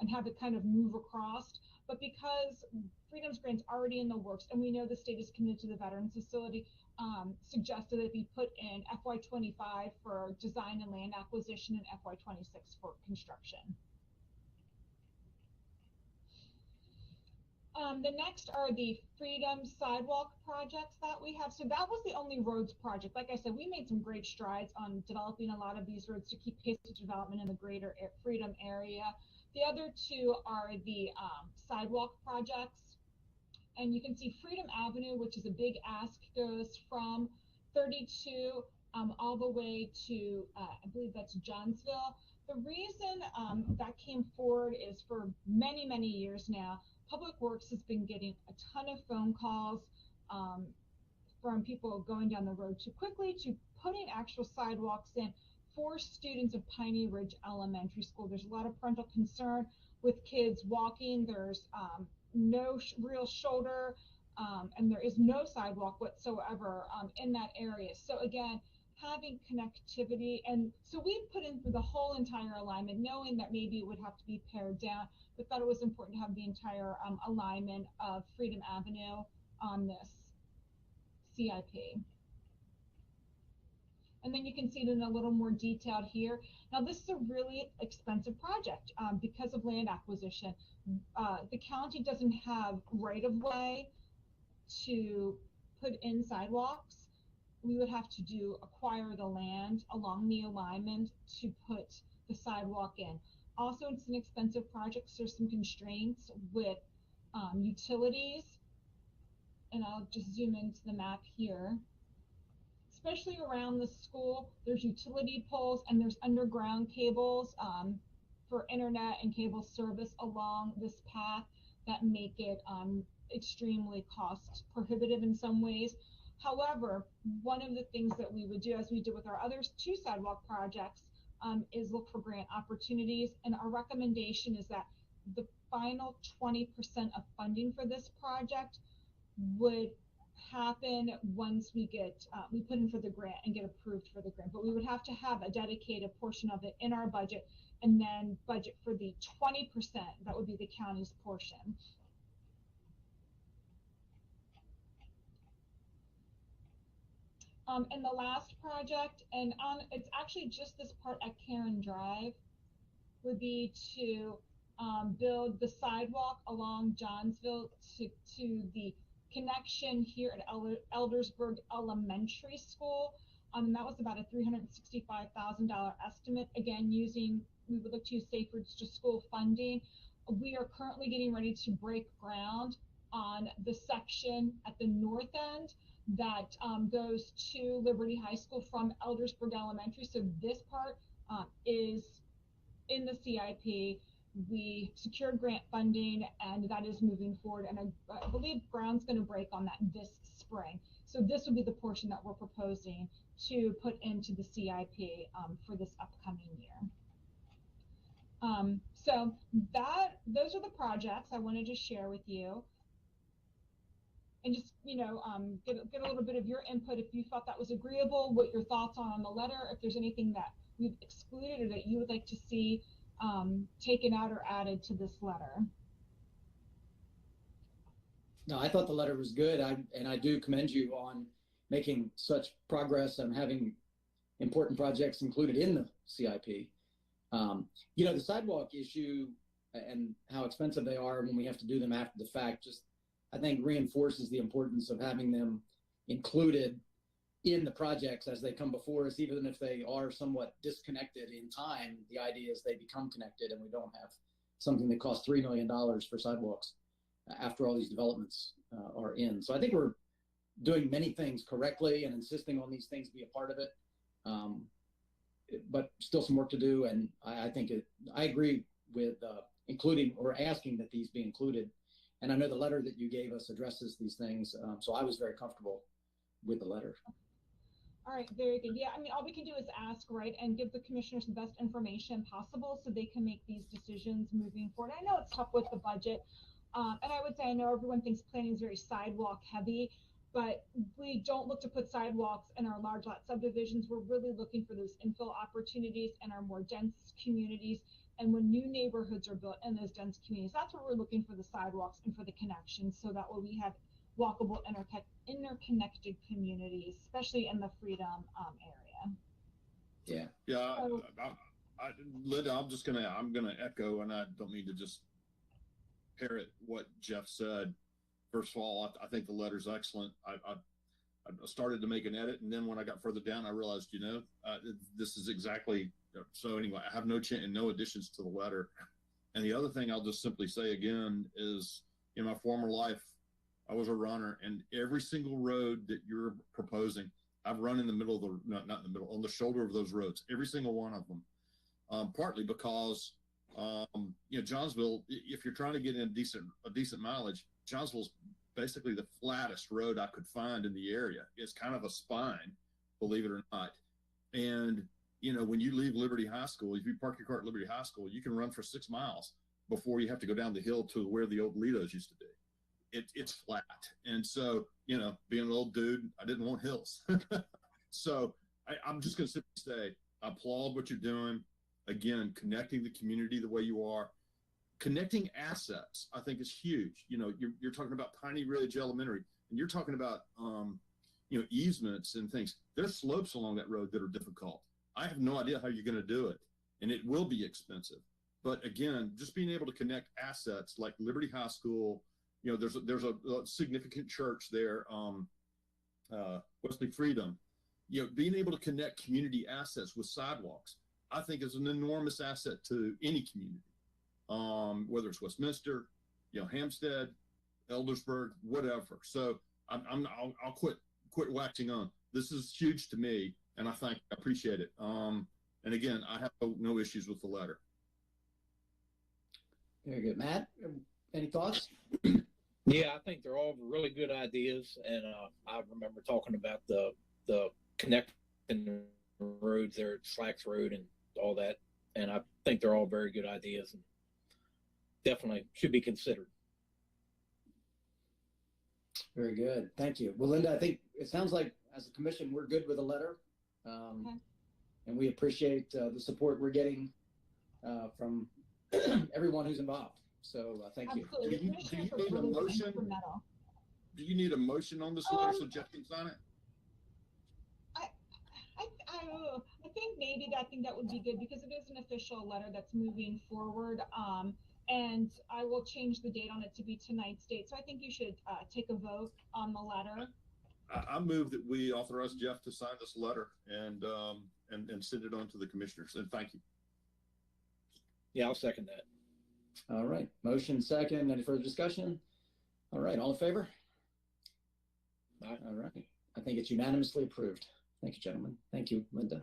and have it kind of move across. But because Freedom's Grant's already in the works, and we know the state is committed to the veterans facility, suggested that it be put in FY25 for design and land acquisition and FY26 for construction. The next are the Freedom Sidewalk projects that we have. So that was the only roads project. Like I said, we made some great strides on developing a lot of these roads to keep pace with development in the greater Freedom area. The other two are the sidewalk projects. And you can see Freedom Avenue, which is a big ask, goes from 32 all the way to, I believe that's Johnsville. The reason that came forward is for many, many years now, Public Works has been getting a ton of phone calls from people going down the road too quickly to putting actual sidewalks in for students of Piney Ridge Elementary School. There's a lot of parental concern with kids walking. There's no real shoulder, and there is no sidewalk whatsoever in that area. So again, having connectivity, and so we put in for the whole entire alignment, knowing that maybe it would have to be pared down, but thought it was important to have the entire alignment of Freedom Avenue on this CIP. And then you can see it in a little more detail here. Now this is a really expensive project because of land acquisition. The county doesn't have right-of-way to put in sidewalks. We would have to acquire the land along the alignment to put the sidewalk in. Also, it's an expensive project, so there's some constraints with utilities. And I'll just zoom into the map here. Especially around the school, there's utility poles and there's underground cables for internet and cable service along this path that make it extremely cost prohibitive in some ways. However, one of the things that we would do, as we did with our other 2 sidewalk projects, is look for grant opportunities. And our recommendation is that the final 20% of funding for this project would happen once we get we put in for the grant and get approved for the grant. But we would have to have a dedicated portion of it in our budget, and then budget for the 20% that would be the county's portion. And the last project, and it's actually just this part at Karen Drive, would be to build the sidewalk along Johnsville to the connection here at Eldersburg Elementary School. And that was about a $365,000 estimate. Again, we would look to use Safe Routes to School funding. We are currently getting ready to break ground on the section at the north end that goes to Liberty High School from Eldersburg Elementary. So this part is in the CIP. We secured grant funding, and that is moving forward. And I believe ground's going to break on that this spring. So this would be the portion that we're proposing to put into the CIP for this upcoming year. So those are the projects I wanted to share with you. And just, get a little bit of your input if you thought that was agreeable, what your thoughts are on the letter, if there's anything that we've excluded or that you would like to see taken out or added to this letter. No, I thought the letter was good. I do commend you on making such progress and having important projects included in the CIP. The sidewalk issue and how expensive they are when we have to do them after the fact just, I think, reinforces the importance of having them included in the projects as they come before us, even if they are somewhat disconnected in time. The idea is they become connected and we don't have something that costs $3 million for sidewalks after all these developments are in. So I think we're doing many things correctly and insisting on these things be a part of it. But still some work to do. And I agree with including or asking that these be included. And I know the letter that you gave us addresses these things. So I was very comfortable with the letter. All right, very good. Yeah, all we can do is ask, right, and give the commissioners the best information possible so they can make these decisions moving forward. I know it's tough with the budget. And I would say, I know everyone thinks planning is very sidewalk heavy, but we don't look to put sidewalks in our large lot subdivisions. We're really looking for those infill opportunities in our more dense communities. And when new neighborhoods are built in those dense communities, that's where we're looking for the sidewalks and for the connections. So that way we have walkable, interconnected communities, especially in the Freedom area. Yeah. So, Linda, I'm gonna echo, and I don't mean to just parrot what Jeff said. First of all, I think the letter's excellent. I started to make an edit, and then when I got further down, I realized, this is exactly. So anyway, I have no additions to the letter. And the other thing I'll just simply say again is, in my former life, I was a runner, and every single road that you're proposing, I've run in the middle of not in the middle, on the shoulder of those roads, every single one of them. Partly because, Johnsville, if you're trying to get in a decent mileage, Johnsville's basically the flattest road I could find in the area. It's kind of a spine, believe it or not. And, when you leave Liberty High School, if you park your car at Liberty High School, you can run for 6 miles before you have to go down the hill to where the old Lido's used to be. It's flat. And so, being an old dude, I didn't want hills. So I'm just going to simply say, I applaud what you're doing. Again, connecting the community the way you are. Connecting assets, I think, is huge. You're talking about Piney Ridge Elementary, and you're talking about, easements and things. There's slopes along that road that are difficult. I have no idea how you're going to do it, and it will be expensive. But again, just being able to connect assets like Liberty High School, there's a significant church there, Wesley Freedom. Being able to connect community assets with sidewalks, I think, is an enormous asset to any community. Whether it's Westminster, Hampstead, Eldersburg, whatever. So I'll quit waxing on. This is huge to me, and I appreciate it. And again, I have no issues with the letter. Very good. Matt, any thoughts? Yeah, I think they're all really good ideas, and I remember talking about the connecting roads there at Slacks Road and all that, and I think they're all very good ideas and definitely should be considered. Very good. Thank you. Well, Linda, I think it sounds like as a commission, we're good with the letter. Okay. And we appreciate the support we're getting from everyone who's involved. So thank you. Absolutely. Do you need a motion? Do you need a motion on this letter so Jeff can sign it? I think maybe that would be good because it is an official letter that's moving forward. And I will change the date on it to be tonight's date. So I think you should take a vote on the letter. I move that we authorize Jeff to sign this letter and send it on to the commissioners. And thank you. Yeah, I'll second that. All right. Motion second. Any further discussion? All right. All in favor? Aye. All right. I think it's unanimously approved. Thank you, gentlemen. Thank you, Linda.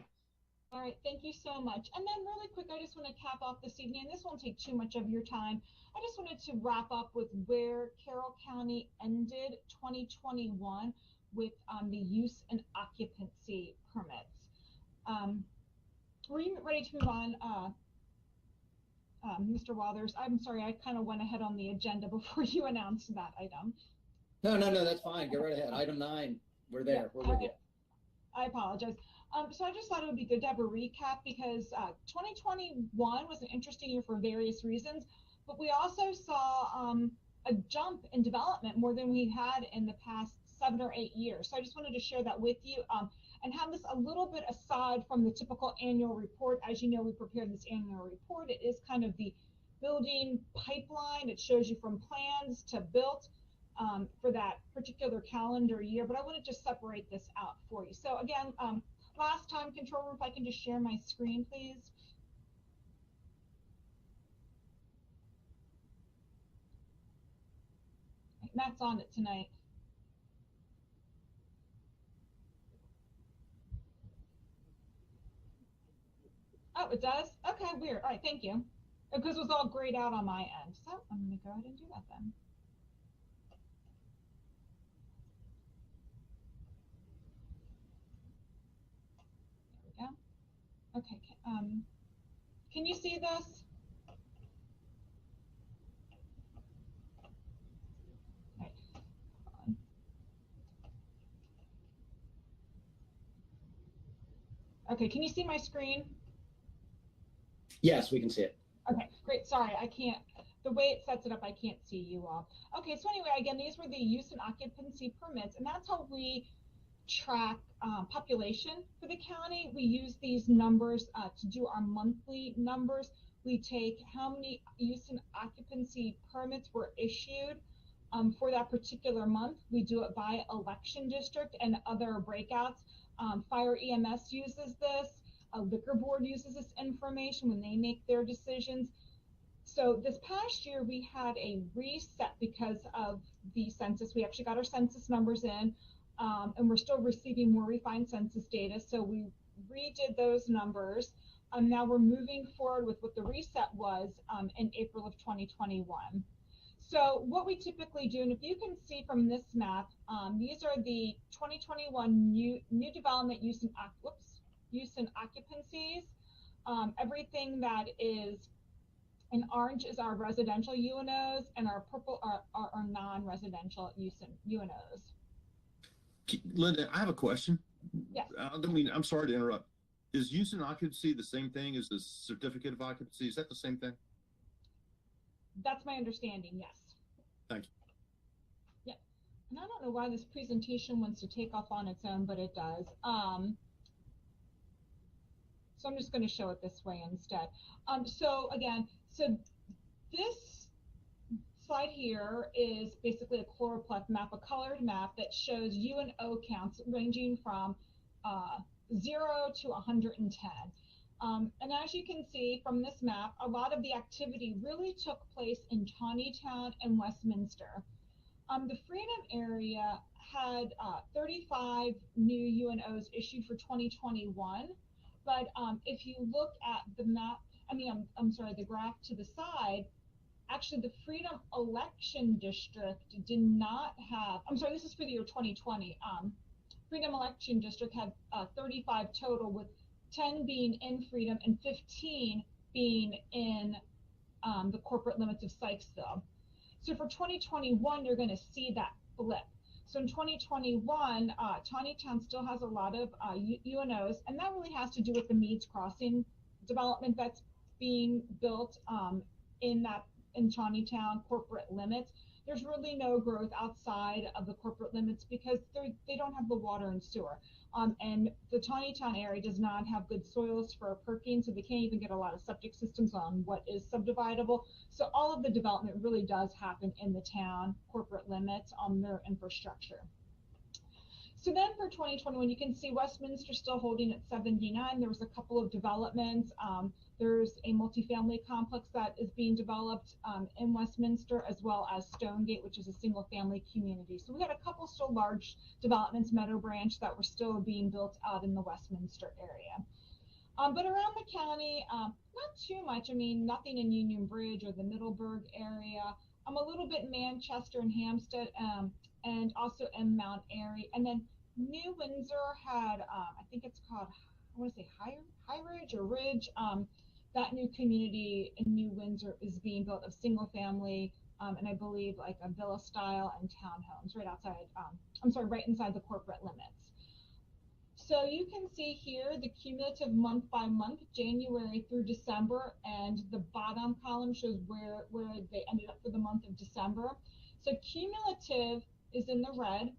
All right, thank you so much. And then really quick, I just want to cap off this evening, and this won't take too much of your time. I just wanted to wrap up with where Carroll County ended 2021 with the use and occupancy permits. Were you ready to move on, Mr. Walters? I'm sorry, I kind of went ahead on the agenda before you announced that item. No, that's fine. Go right ahead. Item 9. We're there. Yeah, We're with you. I apologize. So I just thought it would be good to have a recap because 2021 was an interesting year for various reasons, but we also saw a jump in development more than we had in the past 7 or 8 years. So I just wanted to share that with you and have this a little bit aside from the typical annual report. As you know, we prepared this annual report. It is kind of the building pipeline. It shows you from plans to built for that particular calendar year, but I want to just separate this out for you. So again, last time, control room, if I can just share my screen, please. Matt's on it tonight. Oh, it does? Okay, weird. All right, thank you. Because it was all grayed out on my end. So I'm going to go ahead and do that then. There we go. Okay, can you see this? Right. Okay, can you see my screen? Yes, we can see it. Okay, great. Sorry, I can't, the way it sets it up, I can't see you all. Okay, so anyway, again, these were the use and occupancy permits, and that's how we track population for the county. We use these numbers to do our monthly numbers. We take how many use and occupancy permits were issued for that particular month. We do it by election district and other breakouts. Fire EMS uses this. A liquor board uses this information when they make their decisions. So this past year we had a reset because of the census. We actually got our census numbers in, and we're still receiving more refined census data. So we redid those numbers. Now we're moving forward with what the reset was in April of 2021. So what we typically do, and if you can see from this map, these are the 2021 new development use and occupancies. Everything that is in orange is our residential UNOs, and our purple are our non-residential use and UNOs. Linda, I have a question. Yes. I'm sorry to interrupt. Is use and occupancy the same thing as the certificate of occupancy? Is that the same thing? That's my understanding, yes. Thank you. Yeah. And I don't know why this presentation wants to take off on its own, but it does. So I'm just going to show it this way instead. So again, so this slide here is basically a choropleth map, a colored map that shows UNO counts ranging from 0 to 110. And as you can see from this map, a lot of the activity really took place in Tawnytown and Westminster. The Freedom area had 35 new UNOs issued for 2021. But if you look at the map, I'm sorry, the graph to the side, actually the Freedom Election District did not have, I'm sorry, this is for the year 2020. Freedom Election District had 35 total, with 10 being in Freedom and 15 being in the corporate limits of Sykesville. So for 2021, you're going to see that flip. So in 2021, Tawnytown still has a lot of UNOs, and that really has to do with the Meads Crossing development that's being built in Tawnytown corporate limits. There's really no growth outside of the corporate limits because they don't have the water and sewer. And the Tawnytown area does not have good soils for perking, so they can't even get a lot of septic systems on what is subdividable. So all of the development really does happen in the town corporate limits on their infrastructure. So then for 2021, you can see Westminster still holding at 79. There was a couple of developments. There's a multifamily complex that is being developed in Westminster, as well as Stonegate, which is a single family community. So we had a couple still large developments, Meadow Branch, that were still being built out in the Westminster area. But around the county, not too much. I mean, nothing in Union Bridge or the Middleburg area. A little bit in Manchester and Hampstead, and also in Mount Airy. And then New Windsor had, I think it's called, I want to say High Ridge or Ridge. That new community in New Windsor is being built of single family, and I believe like a villa style and townhomes right outside, right inside the corporate limits. So you can see here the cumulative month by month, January through December, and the bottom column shows where they ended up for the month of December. So cumulative is in the red,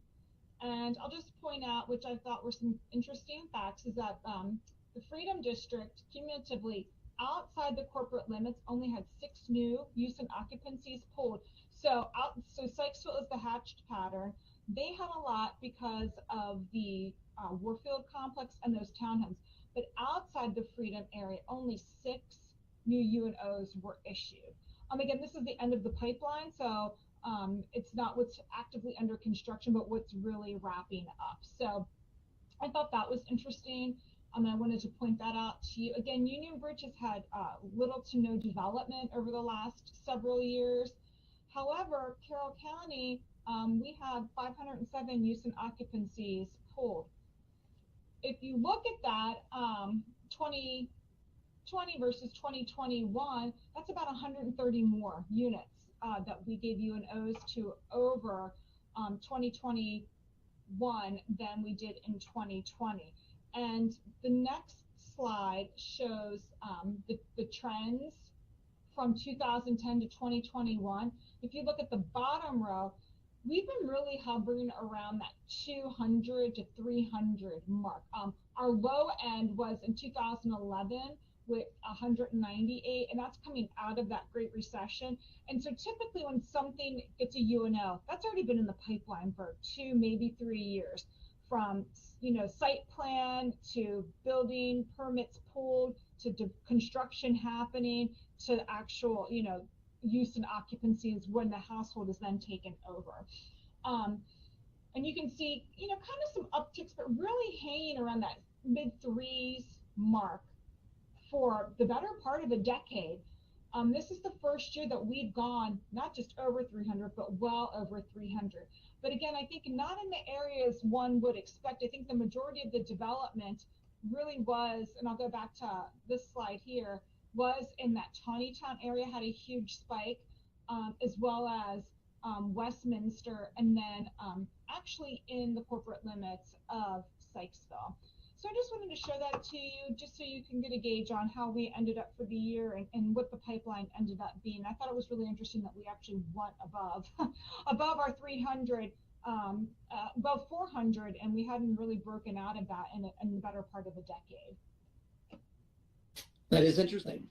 and I'll just point out, which I thought were some interesting facts, is that the Freedom District cumulatively outside the corporate limits only had 6 new use and occupancies pulled. So Sykesville is the hatched pattern. They had a lot because of the Warfield complex and those townhomes, but outside the Freedom area, only 6 new UNOs were issued. Again, this is the end of the pipeline, so it's not what's actively under construction, but what's really wrapping up. So I thought that was interesting. I wanted to point that out to you. Again, Union Bridge has had little to no development over the last several years. However, Carroll County, we had 507 use and occupancies pulled. If you look at that, 2020 versus 2021, that's about 130 more units that we gave UNOs to over 2021 than we did in 2020. And the next slide shows the trends from 2010 to 2021. If you look at the bottom row, we've been really hovering around that 200 to 300 mark. Our low end was in 2011 with 198, and that's coming out of that Great Recession. And so typically when something gets a UNO, that's already been in the pipeline for 2, maybe 3 years, from site plan to building permits pulled to construction happening to actual use and occupancies when the household is then taken over. And you can see kind of some upticks, but really hanging around that mid-3s mark for the better part of a decade. This is the first year that we've gone not just over 300, but well over 300. But again, I think not in the areas one would expect. I think the majority of the development really was, and I'll go back to this slide here, was in that Tawnytown area, had a huge spike, as well as Westminster, and then actually in the corporate limits of Sykesville. So I just wanted to show that to you, just so you can get a gauge on how we ended up for the year and what the pipeline ended up being. I thought it was really interesting that we actually went above our 300, above 400, and we hadn't really broken out of that in the better part of a decade. That is interesting.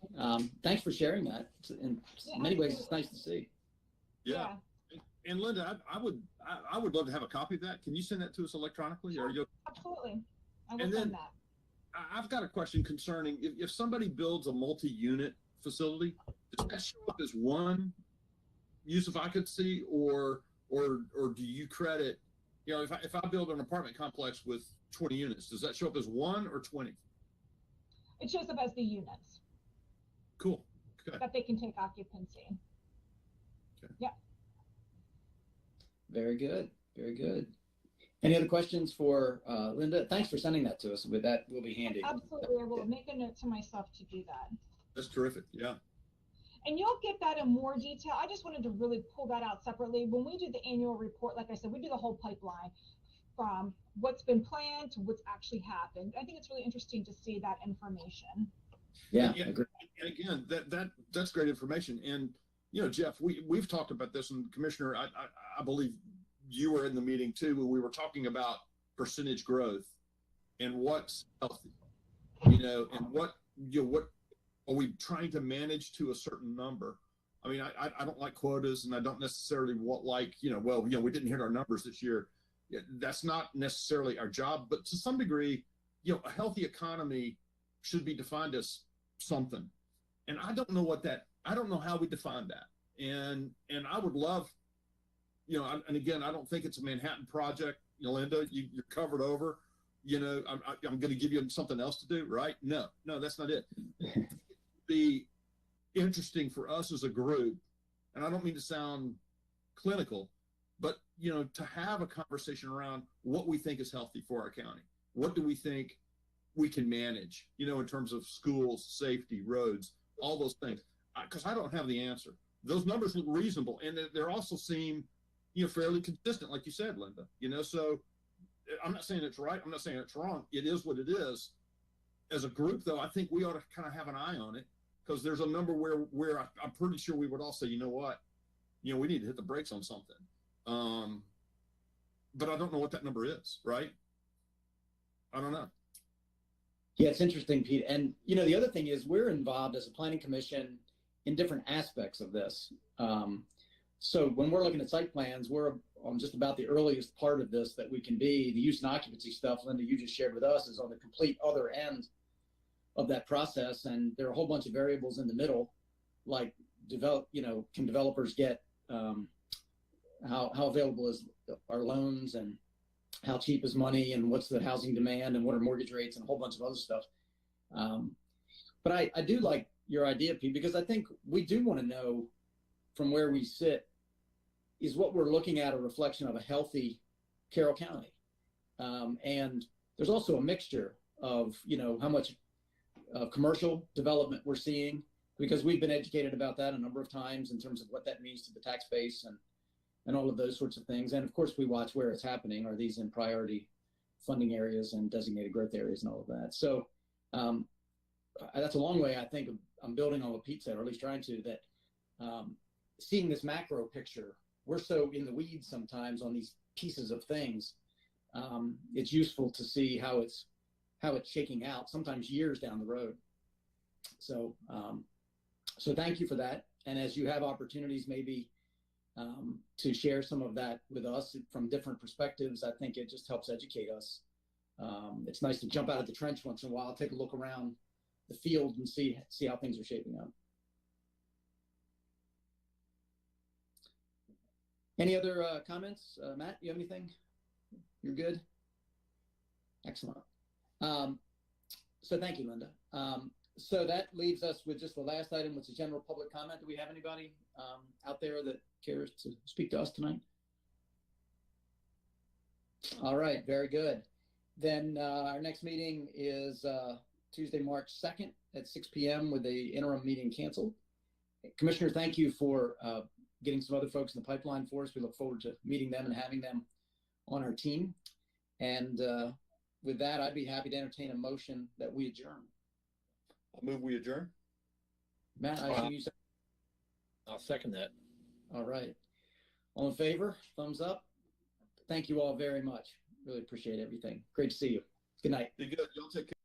Thanks for sharing that. In many ways, it's nice to see. Yeah. And Linda, I would love to have a copy of that. Can you send that to us electronically? Sure, Are you... Absolutely. I will send that. I've got a question concerning if somebody builds a multi-unit facility, does that show up as one use of occupancy, or do you credit, if I build an apartment complex with 20 units, does that show up as 1 or 20? It shows up as the units. Cool. Okay. That they can take occupancy. Okay. Yeah. Very good. Very good. Any other questions for Linda? Thanks for sending that to us. With that, we'll be handy. Absolutely. I will make a note to myself to do that. That's terrific. Yeah. And you'll get that in more detail. I just wanted to really pull that out separately. When we do the annual report, like I said, we do the whole pipeline from what's been planned to what's actually happened. I think it's really interesting to see that information. Yeah. And again, that's great information. And Jeff, we've talked about this, and Commissioner, I believe you were in the meeting too, when we were talking about percentage growth and what's healthy, and what are we trying to manage to a certain number? I mean, I don't like quotas, and I don't necessarily like, we didn't hit our numbers this year. That's not necessarily our job, but to some degree, a healthy economy should be defined as something. And I don't know how we define that. And I would love, and again, I don't think it's a Manhattan Project. Linda, you're covered over. I'm going to give you something else to do, right? No, that's not it. It'd be interesting for us as a group, and I don't mean to sound clinical, but to have a conversation around what we think is healthy for our county. What do we think we can manage, in terms of schools, safety, roads, all those things? Because I don't have the answer. Those numbers look reasonable, and they also seem, fairly consistent, like you said, Linda. So I'm not saying it's right. I'm not saying it's wrong. It is what it is. As a group, though, I think we ought to kind of have an eye on it, because there's a number where I'm pretty sure we would all say, you know what, we need to hit the brakes on something. But I don't know what that number is, right? I don't know. Yeah, it's interesting, Pete. And, the other thing is we're involved as a planning commission in different aspects of this. So when we're looking at site plans, we're on just about the earliest part of this that we can be. The use and occupancy stuff, Linda, you just shared with us, is on the complete other end of that process. And there are a whole bunch of variables in the middle, like can developers get, how available are loans, and how cheap is money, and what's the housing demand, and what are mortgage rates, and a whole bunch of other stuff. But I do like your idea, Pete, because I think we do want to know from where we sit, is what we're looking at a reflection of a healthy Carroll County? And there's also a mixture of, how much commercial development we're seeing, because we've been educated about that a number of times in terms of what that means to the tax base and all of those sorts of things. And of course, we watch where it's happening. Are these in priority funding areas and designated growth areas and all of that? So that's a long way, I think, I'm building on what Pete said, or at least trying to, that seeing this macro picture, we're so in the weeds sometimes on these pieces of things. It's useful to see how it's shaking out, sometimes years down the road. So thank you for that. And as you have opportunities, maybe to share some of that with us from different perspectives, I think it just helps educate us. It's nice to jump out of the trench once in a while, take a look around the field and see how things are shaping up. Any other comments? Matt, you have anything? You're good? Excellent. So thank you, Linda. So that leaves us with just the last item, which is general public comment. Do we have anybody out there that cares to speak to us tonight? All right, very good. Then our next meeting is Tuesday, March 2nd at 6 p.m. with the interim meeting canceled. Commissioner, thank you for getting some other folks in the pipeline for us. We look forward to meeting them and having them on our team. And with that, I'd be happy to entertain a motion that we adjourn. I'll move we adjourn. Matt, I assume you said. I'll second that. All right. All in favor? Thumbs up. Thank you all very much. Really appreciate everything. Great to see you. Good night. Be good. Y'all take care.